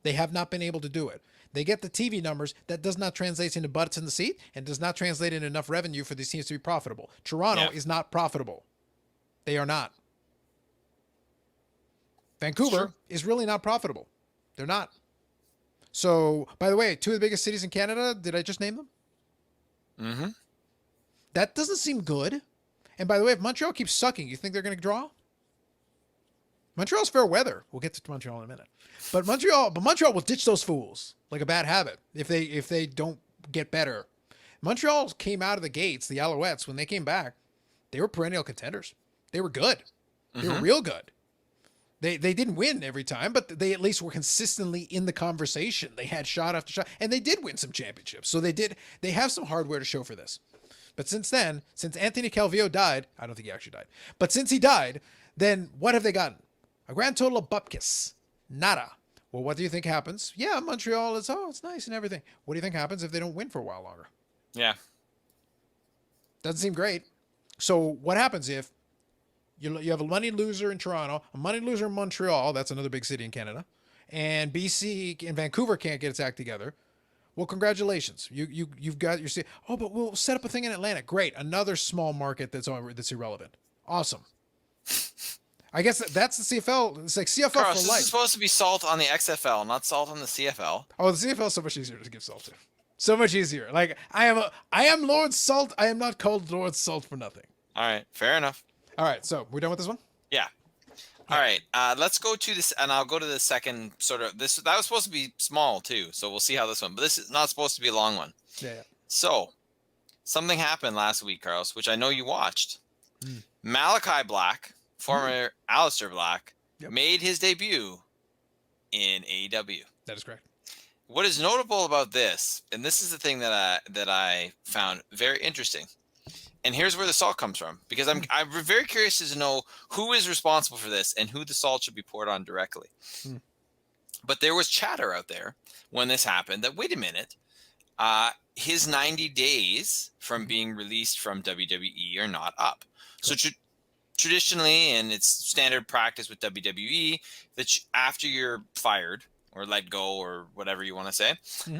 They have not been able to do it. They get the TV numbers. That does not translate into butts in the seat and does not translate into enough revenue for these teams to be profitable. Toronto is not profitable. They are not. Vancouver is really not profitable. They're not. So, by the way, two of the biggest cities in Canada, did I just name them? Mm-hmm. That doesn't seem good. And by the way, if Montreal keeps sucking, you think they're going to draw? Montreal's fair weather. We'll get to Montreal in a minute. But Montreal will ditch those fools like a bad habit if they don't get better. Montreal came out of the gates, the Alouettes, when they came back, they were perennial contenders. They were good. They were real good. They didn't win every time, but they at least were consistently in the conversation. They had shot after shot, and they did win some championships. So they have some hardware to show for this. But since then, since Anthony Calvillo died, I don't think he actually died, but since he died, then what have they gotten? A grand total of bupkis. Nada. Well, what do you think happens? Yeah, Montreal is, it's nice and everything. What do you think happens if they don't win for a while longer? Yeah. Doesn't seem great. So what happens if you have a money loser in Toronto, a money loser in Montreal, that's another big city in Canada, and BC and Vancouver can't get its act together? Well, congratulations. You've got your city. Oh, but we'll set up a thing in Atlanta. Great. Another small market that's irrelevant. Awesome. I guess that's the CFL. It's like CFL Carlos, for this life. is supposed to be salt on the XFL, not salt on the CFL. Oh, the CFL is so much easier to give salt to. So much easier. Like I am Lord Salt. I am not called Lord Salt for nothing. All right, fair enough. All right, so we're done with this one? Yeah. All right, let's go to this, and I'll go to the second sort of this. That was supposed to be small too, so we'll see how this one. But this is not supposed to be a long one. Yeah. So, something happened last week, Carlos, which I know you watched. Malachi Black, former Alistair Black, made his debut in AEW. That is correct. What is notable about this, and this is the thing that I found very interesting, and here's where the salt comes from, because I'm very curious to know who is responsible for this and who the salt should be poured on directly. But there was chatter out there when this happened that, wait a minute, his 90 days from being released from WWE are not up. Cool. So traditionally, and it's standard practice with WWE, that after you're fired or let go or whatever you want to say,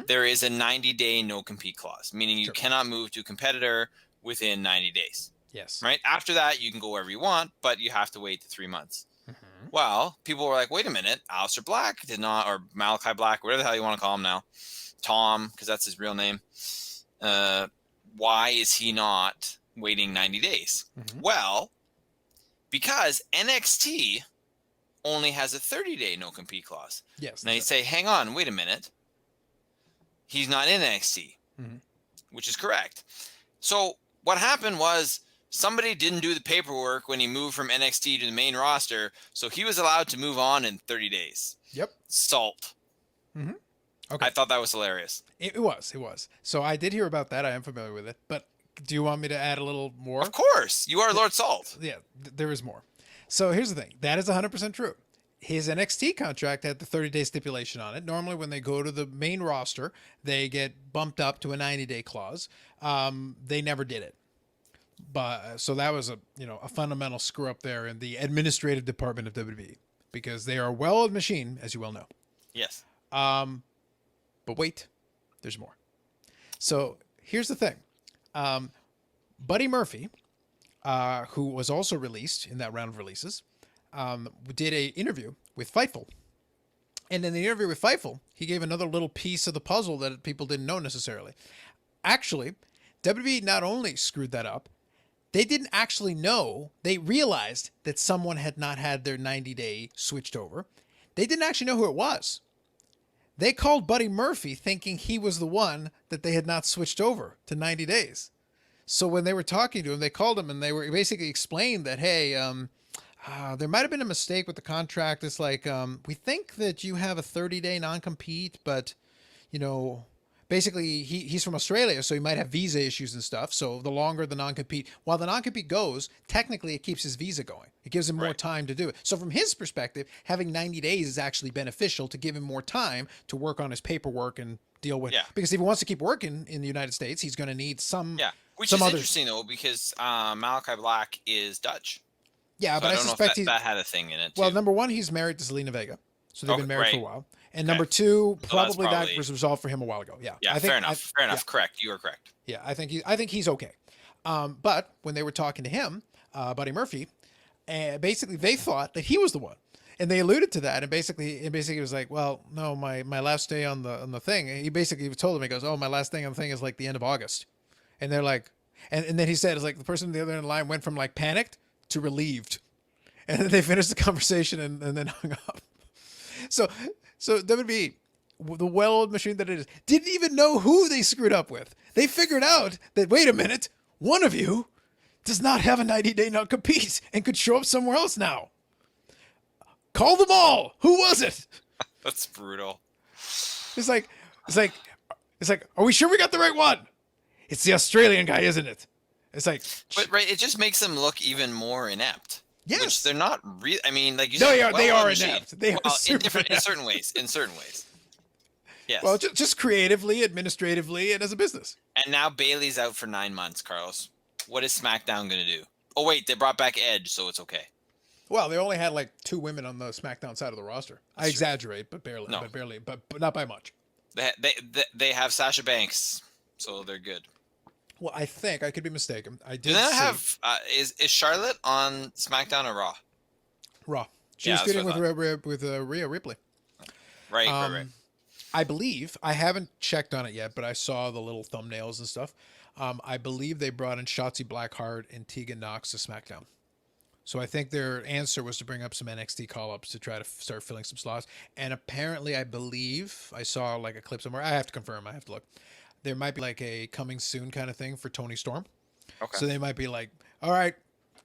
there is a 90-day no-compete clause, meaning you cannot move to a competitor within 90 days. Yes. Right? After that, you can go wherever you want, but you have to wait the 3 months. Well, people were like, wait a minute, Alistair Black did not, or Malachi Black, whatever the hell you want to call him now, Tom, because that's his real name. Why is he not waiting 90 days? Well, because NXT only has a 30-day no-compete clause. Yes. Now you say, hang on, wait a minute. He's not in NXT, which is correct. So what happened was somebody didn't do the paperwork when he moved from NXT to the main roster, so he was allowed to move on in 30 days. Yep. Salt. Okay. I thought that was hilarious. It was. So I did hear about that. I am familiar with it. But do you want me to add a little more? Of course. You are Lord Salt. Yeah, there is more. So here's the thing. That is 100% true. His NXT contract had the 30-day stipulation on it. Normally, when they go to the main roster, they get bumped up to a 90-day clause. They never did it. But so that was a fundamental screw up there in the administrative department of WWE, because they are a well-oiled machine, as you well know. Yes. But wait, there's more. So here's the thing. Buddy Murphy, who was also released in that round of releases, did an interview with Fightful. And in the interview with Fightful, he gave another little piece of the puzzle that people didn't know necessarily. Actually, WWE not only screwed that up, they didn't actually know. They realized that someone had not had their 90-day switched over. They didn't actually know who it was. They called Buddy Murphy thinking he was the one that they had not switched over to 90 days. So when they were talking to him, they called him and they were basically explained that, hey, there might have been a mistake with the contract. It's like, we think that you have a 30-day non-compete, but, basically he's from Australia, so he might have visa issues and stuff. So the longer the non-compete, while the non-compete goes, technically it keeps his visa going. It gives him more time to do it. So from his perspective, having 90 days is actually beneficial to give him more time to work on his paperwork and deal with. Yeah. Because if he wants to keep working in the United States, he's going to need some. Yeah, which is interesting though, because Malachi Black is Dutch. Yeah, so but I suspect that had a thing in it. Well, number one, he's married to Zelina Vega, so they've been married for a while. And number two, probably that was resolved for him a while ago. Yeah. Yeah. Fair enough. Fair enough. Yeah. Correct. You are correct. Yeah. I think he's okay. But when they were talking to him, Buddy Murphy, basically they thought that he was the one, and they alluded to that. And basically it was like, well, no, my last day on the thing. He basically told him, he goes, oh, my last day on the thing is like the end of August, and they're like, and then he said, it's like the person on the other end of the line went from like panicked to relieved. And then they finished the conversation and then hung up. So WWE, the well-oiled machine that it is, didn't even know who they screwed up with. They figured out that, wait a minute, one of you does not have a 90-day non-compete and could show up somewhere else now. Call them all. Who was it? That's brutal. It's like, are we sure we got the right one? It's the Australian guy, isn't it? It's like, but right, it just makes them look even more inept. yes, which they're not really. I mean, like you no, said, they are inept. They are in certain ways. In certain ways. Yes. Well, just creatively, administratively, and as a business. And now Bailey's out for 9 months, Carlos. What is SmackDown going to do? Oh, wait, they brought back Edge, so it's okay. Well, they only had like 2 women on the SmackDown side of the roster. I exaggerate, but barely. No. But not by much. They have Sasha Banks, so they're good. Well, I think I could be mistaken. I did. Do they not have is Charlotte on SmackDown or Raw? Raw. She was feuding with Rhea Ripley. Right. I believe, I haven't checked on it yet, but I saw the little thumbnails and stuff. I believe they brought in Shotzi Blackheart and Tegan Nox to SmackDown. So I think their answer was to bring up some NXT call-ups to try to start filling some slots. And apparently, I believe, I saw like a clip somewhere. I have to confirm. I have to look. There might be like a coming soon kind of thing for Tony Storm. Okay. So they might be like, all right,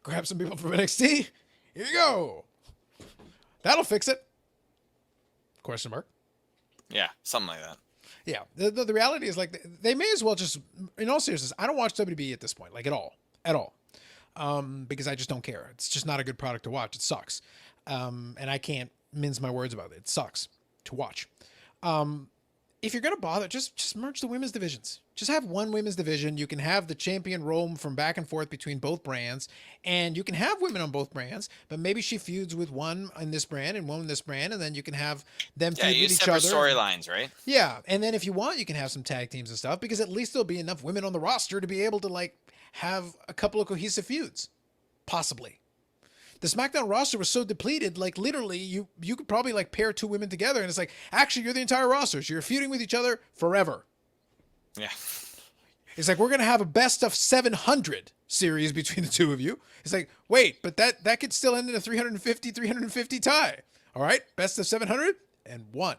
grab some people from NXT. Here you go. That'll fix it. Question mark. Yeah, something like that. Yeah. The reality is like they may as well just, in all seriousness, I don't watch WWE at this point, like at all. Because I just don't care. It's just not a good product to watch. It sucks. And I can't mince my words about it. It sucks to watch. If you're going to bother, just merge the women's divisions. Just have one women's division. You can have the champion roam from back and forth between both brands, and you can have women on both brands, but maybe she feuds with one in this brand and one in this brand, and then you can have them feud with each other. Storylines, right? Yeah, and then if you want, you can have some tag teams and stuff, because at least there'll be enough women on the roster to be able to like have a couple of cohesive feuds, possibly. The SmackDown roster was so depleted, like literally, you could probably like pair 2 women together, and it's like, actually, you're the entire roster. So you're feuding with each other forever. Yeah. It's like, we're going to have a best of 700 series between the 2 of you. It's like, wait, but that could still end in a 350 tie. All right, best of 701.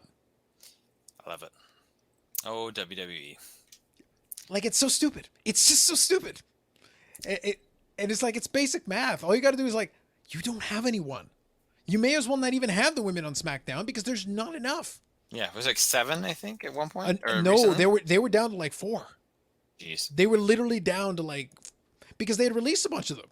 I love it. Oh, WWE. Like, it's so stupid. It's just so stupid. And it's like, it's basic math. All you got to do is like, you don't have anyone. You may as well not even have the women on SmackDown because there's not enough. Yeah, it was like 7, I think, at one point. No, recently? they were down to like 4. Jeez. They were literally down to like, because they had released a bunch of them.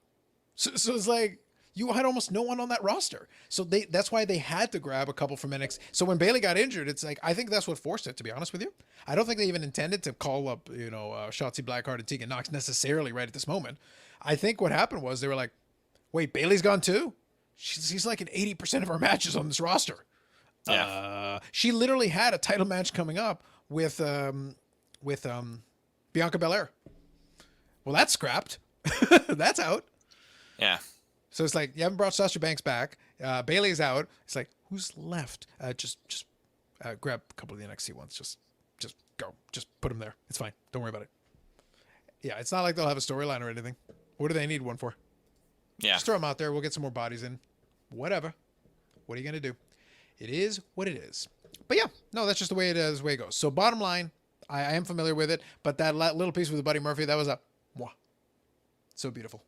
So it's like you had almost no one on that roster. So that's why they had to grab a couple from NXT. So when Bayley got injured, it's like, I think that's what forced it, to be honest with you. I don't think they even intended to call up, Shotzi Blackheart and Tegan Nox necessarily right at this moment. I think what happened was they were like, wait, Bayley's gone too? She's like in 80% of our matches on this roster. Yeah. She literally had a title match coming up with Bianca Belair. Well, that's scrapped. That's out. Yeah. So it's like, you haven't brought Sasha Banks back. Bayley's out. It's like, who's left? Just grab a couple of the NXT ones. Just go. Just put them there. It's fine. Don't worry about it. Yeah, it's not like they'll have a storyline or anything. What do they need one for? Yeah. Just throw them out there. We'll get some more bodies in. Whatever. What are you going to do? It is what it is. But yeah, no, that's just the way it is, the way it goes. So bottom line, I am familiar with it, but that little piece with Buddy Murphy, that was a mwah. So beautiful.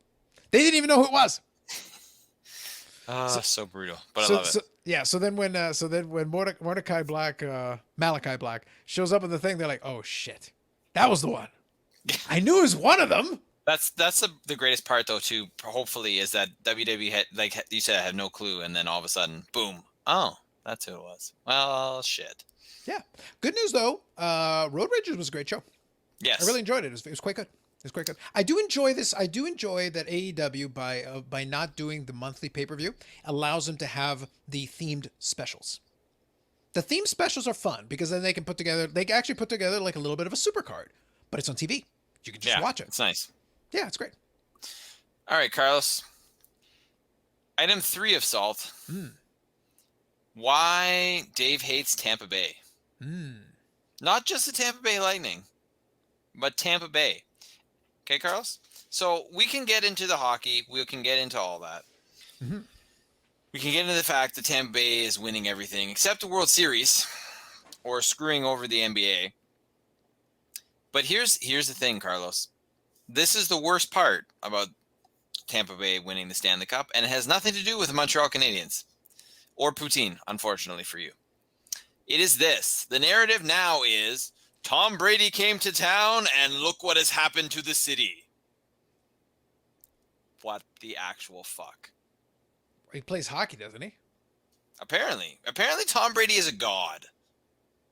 They didn't even know who it was. So brutal, but I love it. Yeah. So then when Mordecai Black, Malachi Black shows up in the thing, they're like, oh shit, that was the one. I knew it was one of them. That's the greatest part though too. Hopefully, is that WWE had, like you said, had no clue, and then all of a sudden, boom! Oh, that's who it was. Well, shit. Yeah. Good news though. Road Rages was a great show. Yes, I really enjoyed it. It was quite good. It's quite good. I do enjoy this. I do enjoy that AEW by not doing the monthly pay-per-view allows them to have the themed specials. The themed specials are fun because then they can actually put together like a little bit of a super card, but it's on TV. You can just watch it. It's nice. Yeah, it's great. All right, Carlos. Item 3 of Salt. Why Dave hates Tampa Bay. Not just the Tampa Bay Lightning, but Tampa Bay. Okay, Carlos? So we can get into the hockey. We can get into all that. we can get into the fact that Tampa Bay is winning everything except the World Series or screwing over the NBA. But here's the thing, Carlos. This is the worst part about Tampa Bay winning the Stanley Cup, and it has nothing to do with the Montreal Canadiens or poutine, unfortunately for you. It is this. The narrative now is Tom Brady came to town, and look what has happened to the city. What the actual fuck? He plays hockey, doesn't he? Apparently Tom Brady is a god.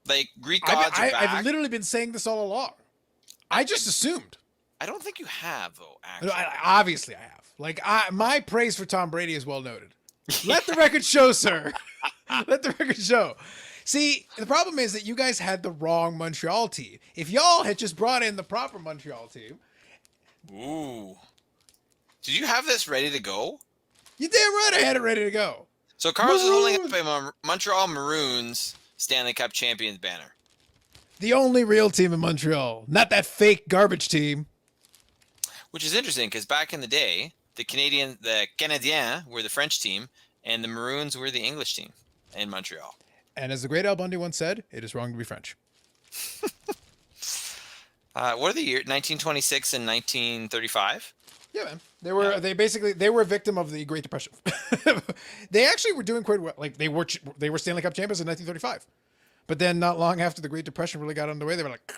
Like, Greek gods are back. I've literally been saying this all along. I just assumed. I don't think you have, though, actually. Obviously, I have. Like, my praise for Tom Brady is well noted. Let the record show, sir. Let the record show. See, the problem is that you guys had the wrong Montreal team. If y'all had just brought in the proper Montreal team. Ooh. Did you have this ready to go? You damn right I had it ready to go. So Carlos is holding up a Montreal Maroons Stanley Cup champions banner. The only real team in Montreal. Not that fake garbage team. Which is interesting because back in the day, the Canadiens were the French team and the Maroons were the English team in Montreal. And as the great Al Bundy once said, it is wrong to be French. What are the years? 1926 and 1935? Yeah, man. They were a victim of the Great Depression. They actually were doing quite well. Like they were Stanley Cup champions in 1935. But then not long after the Great Depression really got underway, they were like,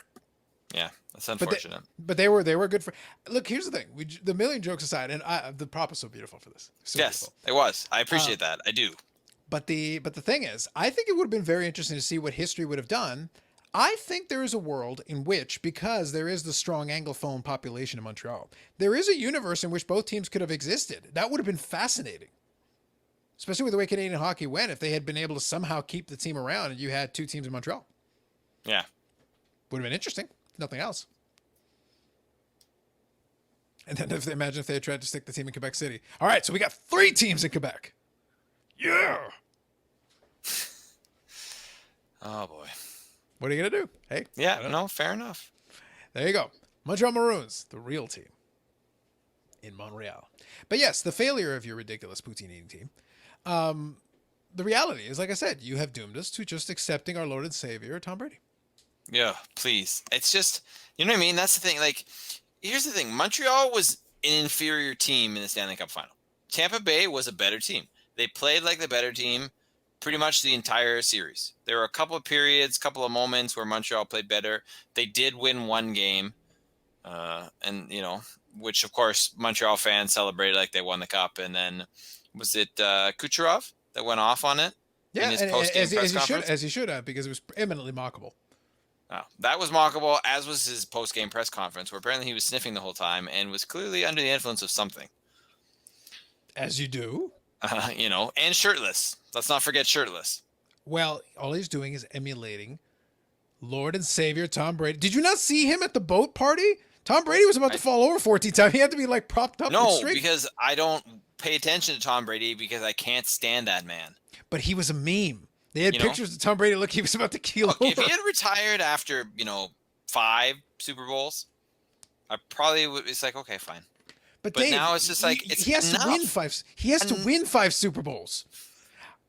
yeah, that's unfortunate. But they were good for. Look, here's the thing. The million jokes aside, and the prop is so beautiful for this. So yes, beautiful. It was. I appreciate that. I do. But the thing is, I think it would have been very interesting to see what history would have done. I think there is a world in which, because there is the strong Anglophone population in Montreal, there is a universe in which both teams could have existed. That would have been fascinating. Especially with the way Canadian hockey went, if they had been able to somehow keep the team around and you had two teams in Montreal. Yeah. Would have been interesting. Nothing else. And then imagine if they had tried to stick the team in Quebec City. All right, so we got 3 teams in Quebec. Yeah. Oh, boy. What are you going to do? Hey. Yeah, no, fair enough. There you go. Montreal Maroons, the real team in Montreal. But yes, the failure of your ridiculous poutine eating team. The reality is, like I said, you have doomed us to just accepting our Lord and Savior, Tom Brady. Yeah, please. It's just, you know what I mean? That's the thing. Like, here's the thing. Montreal was an inferior team in the Stanley Cup final. Tampa Bay was a better team. They played like the better team pretty much the entire series. There were a couple of periods, couple of moments where Montreal played better. They did win one game, and, you know, which, of course, Montreal fans celebrated like they won the cup. And then, was it Kucherov that went off on it? Yeah, in his post-game press conference? As he should have, because it was eminently mockable. Oh, that was mockable, as was his post-game press conference, where apparently he was sniffing the whole time and was clearly under the influence of something. As you do. You know, and shirtless. Let's not forget shirtless. Well, all he's doing is emulating Lord and Savior Tom Brady. Did you not see him at the boat party? Tom Brady was about to fall over 14 times. He had to be like propped up. No, because I don't pay attention to Tom Brady because I can't stand that man. But he was a meme. They had pictures of Tom Brady. Look, he was about to keel over. If he had retired after, 5 Super Bowls, I probably would. It's like, okay, fine. But Dave, now it's just like he has to win 5. He has to win 5 Super Bowls.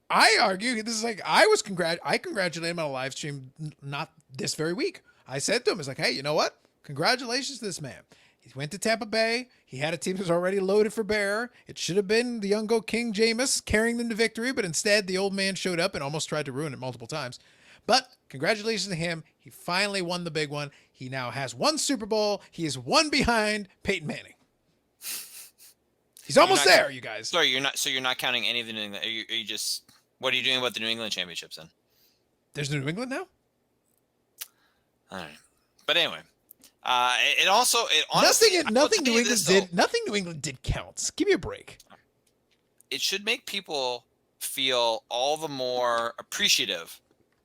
I argue this is like I congratulated him on a live stream not this very week. I said to him, "It's like, hey, you know what? Congratulations to this man. He went to Tampa Bay. He had a team that was already loaded for bear. It should have been the young go King Jameis carrying them to victory, but instead the old man showed up and almost tried to ruin it multiple times. But congratulations to him. He finally won the big one. He now has 1 Super Bowl. He is 1 behind Peyton Manning. He's almost there, you guys. Sorry, you're not. So you're not counting any of the New England. Are you just? What are you doing about the New England championships then? There's New England now. All right, but anyway, it honestly nothing New England did counts. Give me a break. It should make people feel all the more appreciative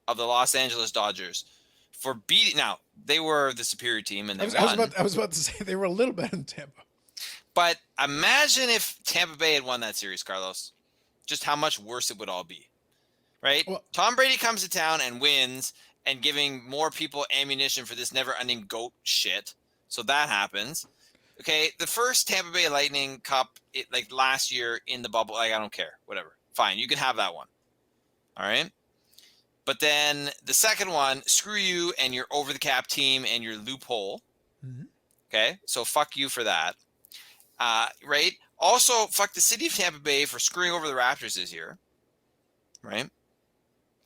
of the Los Angeles Dodgers for beating. Now they were the superior team, and they won. I was about to say they were a little better than Tampa. But imagine if Tampa Bay had won that series, Carlos. Just how much worse it would all be, right? Well, Tom Brady comes to town and wins, and giving more people ammunition for this never-ending GOAT shit. So that happens. Okay, the first Tampa Bay Lightning Cup, like last year in the bubble, like I don't care, whatever, Fine, you can have that one. All right. But then the second one, screw you and your over the cap team and your loophole. Mm-hmm. Okay, so fuck you for that. Right. Also, fuck the city of Tampa Bay for screwing over the Raptors this year. Right.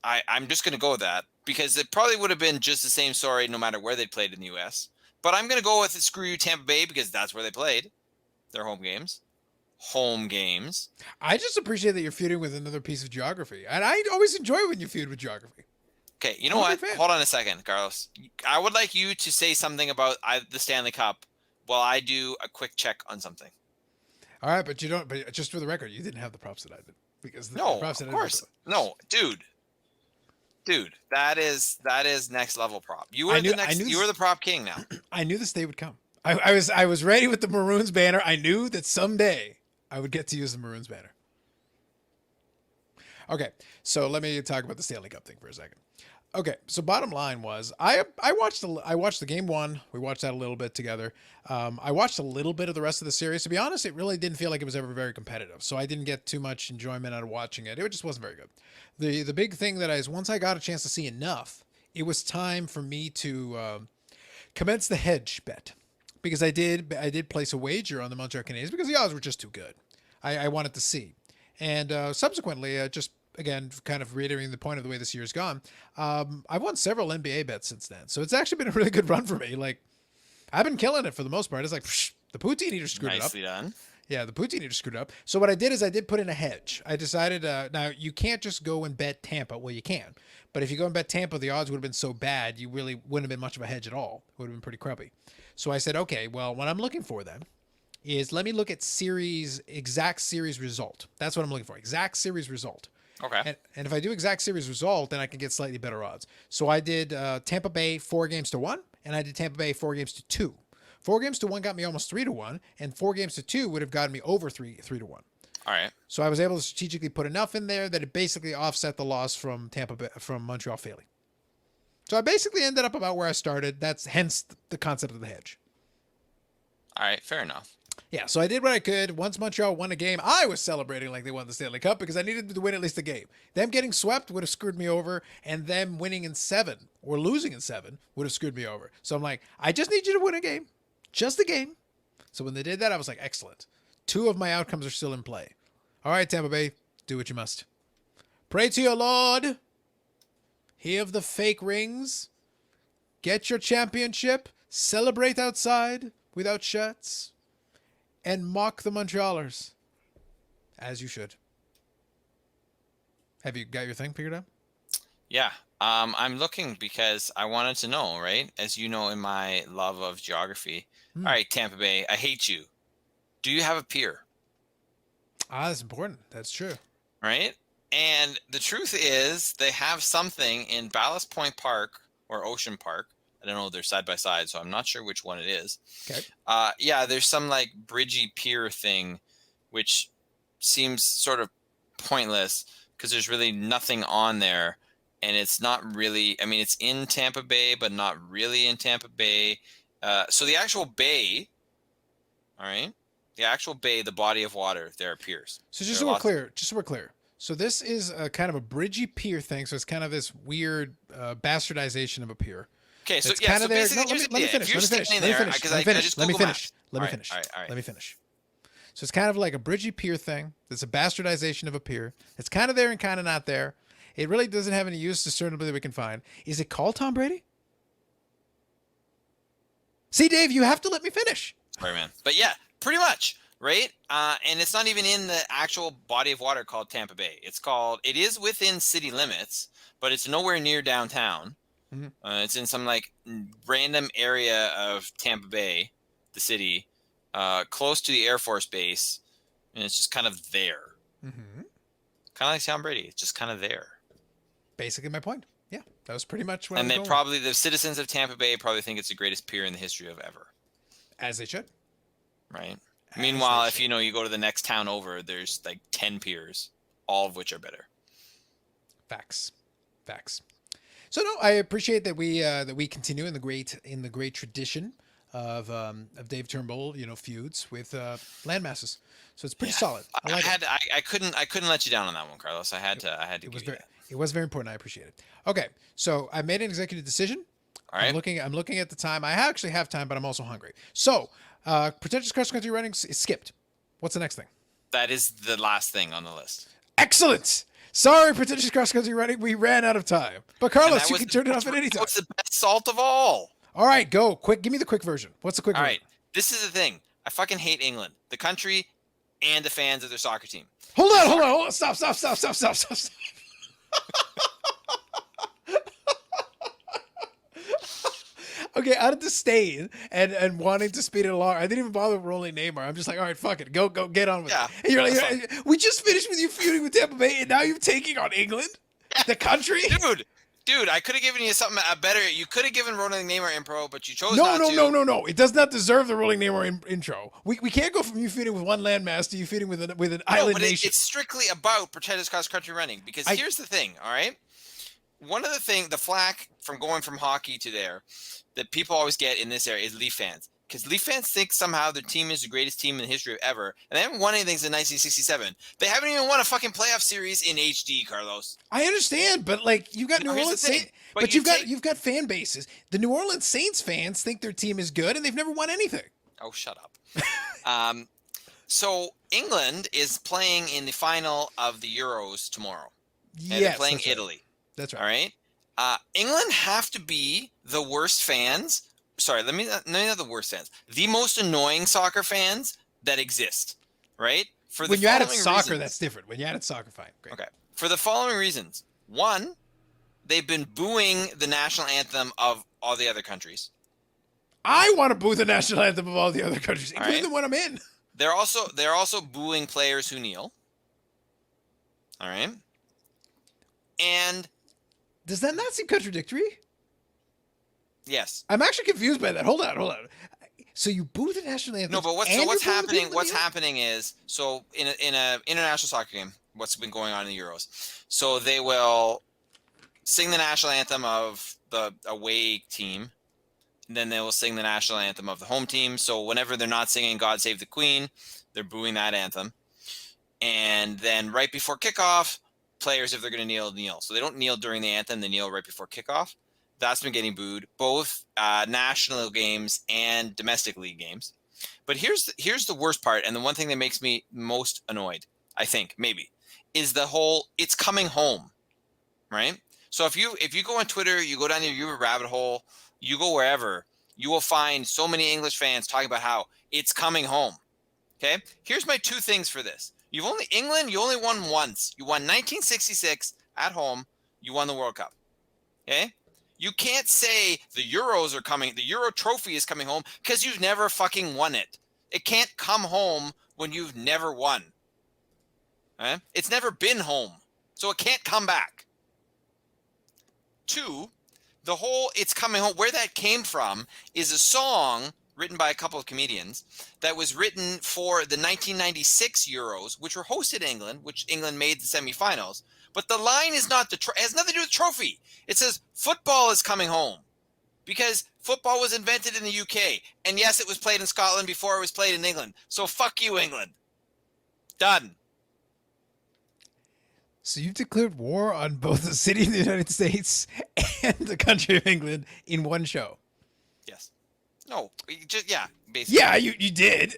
I'm just going to go with that because it probably would have been just the same story no matter where they played in the U.S. But I'm going to go with screw you Tampa Bay because that's where they played their home games. I just appreciate that you're feuding with another piece of geography. And I always enjoy when you feud with geography. Okay, you know what? Hold on a second, Carlos. I would like you to say something about the Stanley Cup while I do a quick check on something. All right, but you don't. But just for the record, you didn't have the props that I did because the props that of course, no, dude, that is next level prop. You are the prop king now. I knew this day would come. I was ready with the Maroons banner. I knew that someday I would get to use the Maroons banner. Okay, so let me talk about the Stanley Cup thing for a second. Okay, so bottom line was I watched the game one. We watched that a little bit together. I watched a little bit of the rest of the series. To be honest, it really didn't feel like it was ever very competitive. So I didn't get too much enjoyment out of watching it. It just wasn't very good. The big thing that once I got a chance to see enough, it was time for me to commence the hedge bet because I did place a wager on the Montreal Canadiens because the odds were just too good. I wanted to see, and subsequently just. Again, kind of reiterating the point of the way this year's gone, I've won several NBA bets since then. So it's actually been a really good run for me. Like, I've been killing it for the most part. It's like, the Poutine eater screwed it up. Nicely done. Yeah, the Poutine eater screwed up. So what I did is I did put in a hedge. I decided, now you can't just go and bet Tampa. Well, you can. But if you go and bet Tampa, the odds would have been so bad, you really wouldn't have been much of a hedge at all. It would have been pretty crappy. So I said, okay, well, what I'm looking for then is let me look at exact series result. That's what I'm looking for, exact series result. Okay. And if I do exact series result, then I can get slightly better odds. So I did Tampa Bay 4-1, and I did Tampa Bay 4-2. 4-1 got me almost 3-1, and 4-2 would have gotten me over 3-1. All right. So I was able to strategically put enough in there that it basically offset the loss from Montreal failing. So I basically ended up about where I started. That's hence the concept of the hedge. All right, fair enough. Yeah, so I did what I could. Once Montreal won a game, I was celebrating like they won the Stanley Cup because I needed to win at least a game. Them getting swept would have screwed me over, and them winning in 7 or losing in 7 would have screwed me over. So I'm like, I just need you to win a game. Just a game. So when they did that, I was like, excellent. 2 of my outcomes are still in play. All right, Tampa Bay, do what you must. Pray to your Lord. Hear of the fake rings. Get your championship. Celebrate outside without shirts. And mock the Montrealers. As you should. Have you got your thing figured out? Yeah. I'm looking because I wanted to know, right? As you know, in my love of geography. All right, Tampa Bay, I hate you. Do you have a pier? That's important. That's true. Right? And the truth is they have something in Ballast Point Park or Ocean Park. I don't know, they're side by side, so I'm not sure which one it is. Okay. Yeah, there's some like bridgey pier thing, which seems sort of pointless because there's really nothing on there. And it's not really, I mean, it's in Tampa Bay, but not really in Tampa Bay. So the actual bay, all right, the body of water, there are piers. So just so we're clear. So this is a kind of a bridgey pier thing. So it's kind of this weird bastardization of a pier. Okay, so it's yeah, kind so of there. basically, No, let me finish. Let me finish. So it's kind of like a bridgey pier thing. It's a bastardization of a pier. It's kind of there and kind of not there. It really doesn't have any use discernibly that we can find. Is it called Tom Brady? See, Dave, you have to let me finish. Sorry, man. But yeah, pretty much, right? And it's not even in the actual body of water called Tampa Bay. It is within city limits, but it's nowhere near downtown. Mm-hmm. It's in some like random area of Tampa Bay, the city, close to the Air Force Base, and it's just kind of there. Mm-hmm. Kind of like Tom Brady. It's just kind of there. Basically my point. Yeah, that was pretty much what and they probably, the citizens of Tampa Bay probably think it's the greatest pier in the history of ever. As they should. Right. Meanwhile, if you go to the next town over, there's like 10 piers, all of which are better. Facts. So no, I appreciate that we continue in the great tradition of Dave Turnbull, feuds with landmasses. So it's pretty solid. I like it. I couldn't let you down on that one, Carlos. I had to It was give you very that. it was very important. I appreciate it. Okay, so I made an executive decision. All right. I'm looking at the time. I actually have time, but I'm also hungry. So, pretentious cross country running is skipped. What's the next thing? That is the last thing on the list. Excellent. Sorry, pretentious cross country running. We ran out of time. But Carlos, you can turn it off at any time. What's the best salt of all? All right, go quick. Give me the quick version. What's the quick All version? right. This is the thing. I fucking hate England, the country, and the fans of their soccer team. Hold on. Stop. Okay, out of disdain and wanting to speed it along, I didn't even bother rolling Neymar. I'm just like, all right, fuck it, go get on with it. And you're like, we just finished with you feuding with Tampa Bay, and now you're taking on England, the country. Dude, I could have given you something better. You could have given rolling Neymar intro, but you chose not to. No. It does not deserve the rolling Neymar intro. We can't go from you feuding with one landmass to you feuding with an island nation. It's strictly about pretentious cross country running because here's the thing. All right, one of the flack from going from hockey to there that people always get in this area is Leaf fans. Because Leaf fans think somehow their team is the greatest team in the history of ever, and they haven't won anything since 1967. They haven't even won a fucking playoff series in HD, Carlos. I understand, but like you got New Orleans Saints, but you've got fan bases. The New Orleans Saints fans think their team is good, and they've never won anything. Oh, shut up. So England is playing in the final of the Euros tomorrow. And they're playing Italy. That's right. All right. England have to be the worst fans. Sorry, let me not the worst fans. The most annoying soccer fans that exist, right? When you added soccer, that's different. When you added soccer, fine. Great. Okay. For the following reasons. One, they've been booing the national anthem of all the other countries. I want to boo the national anthem of all the other countries, including the one I'm in. They're also booing players who kneel. All right. And does that not seem contradictory? Yes. I'm actually confused by that. Hold on. So you boo the national anthem? No, but what's happening? What's happening is in a international soccer game. What's been going on in the Euros? So they will sing the national anthem of the away team, and then they will sing the national anthem of the home team. So whenever they're not singing "God Save the Queen," they're booing that anthem. And then right before kickoff, players, if they're going to kneel. So they don't kneel during the anthem; they kneel right before kickoff. That's been getting booed, both national games and domestic league games. But here's the worst part, and the one thing that makes me most annoyed, I think, maybe, is the whole "it's coming home," right? So if you go on Twitter, you go down your YouTube rabbit hole, you go wherever, you will find so many English fans talking about how it's coming home. Okay? Here's my two things for this. You only won once. You won 1966 at home. You won the World Cup. Okay? You can't say the Euros are coming, the Euro trophy is coming home because you've never fucking won it. It can't come home when you've never won. Right? It's never been home. So it can't come back. Two, the whole "it's coming home," where that came from is a song written by a couple of comedians that was written for the 1996 Euros, which were hosted in England, which England made the semifinals. But the line is not it has nothing to do with the trophy. It says football is coming home because football was invented in the UK. And yes, it was played in Scotland before it was played in England. So fuck you, England. Done. So you've declared war on both the city of the United States and the country of England in one show. Yes. No, basically. Yeah, you did.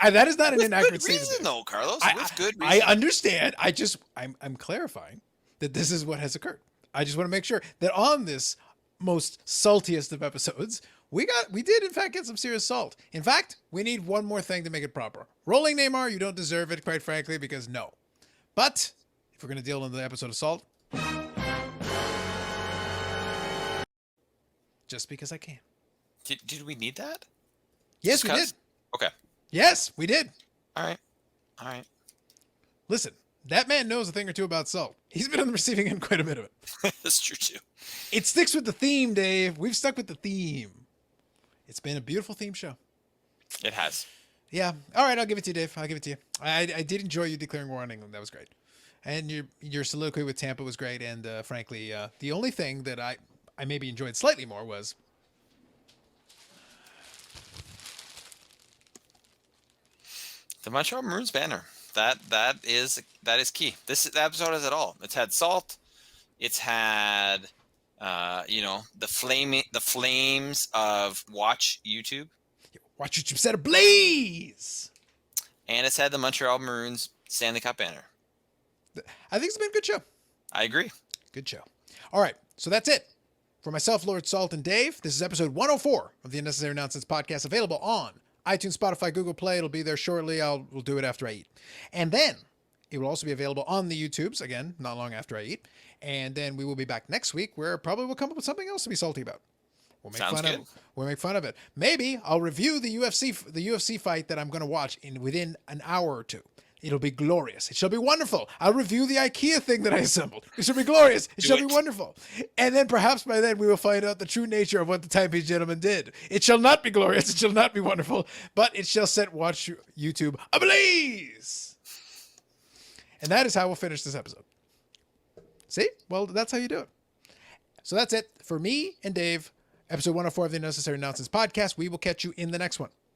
That is not an inaccurate statement. With good reason, though, Carlos. With good reason. I understand. I'm clarifying that this is what has occurred. I just want to make sure that on this most saltiest of episodes, we did in fact get some serious salt. In fact, we need one more thing to make it proper. Rolling Neymar, you don't deserve it, quite frankly, because no. But if we're going to deal in the episode of salt, just because I can. Did we need that? Yes, we did. Okay. Yes, we did. All right. Listen, that man knows a thing or two about salt. He's been on the receiving end quite a bit of it. That's true, too. It sticks with the theme, Dave. We've stuck with the theme. It's been a beautiful theme show. It has. Yeah. All right, I'll give it to you, Dave. I'll give it to you. I did enjoy you declaring war on England. That was great. And your soliloquy with Tampa was great. And frankly, the only thing that I maybe enjoyed slightly more was The Montreal Maroons banner. That is key. This episode has it all. It's had salt. It's had, the flames of Watch YouTube. Watch YouTube set ablaze. And it's had the Montreal Maroons Stanley Cup banner. I think it's been a good show. I agree. Good show. All right, so that's it. For myself, Lord Salt, and Dave, this is episode 104 of the Unnecessary Nonsense Podcast, available on iTunes, Spotify, Google Play. It'll be there shortly. We'll do it after I eat. And then it will also be available on the YouTubes, again, not long after I eat. And then we will be back next week where probably we'll come up with something else to be salty about. We'll make fun of it. Maybe I'll review the UFC fight that I'm going to watch within an hour or two. It'll be glorious. It shall be wonderful. I'll review the IKEA thing that I assembled. It shall be glorious. It shall be wonderful. And then perhaps by then we will find out the true nature of what the Timepiece Gentlemen did. It shall not be glorious. It shall not be wonderful. But it shall set Watch YouTube ablaze. And that is how we'll finish this episode. See? Well, that's how you do it. So that's it for me and Dave. Episode 104 of the Unnecessary Nonsense Podcast. We will catch you in the next one.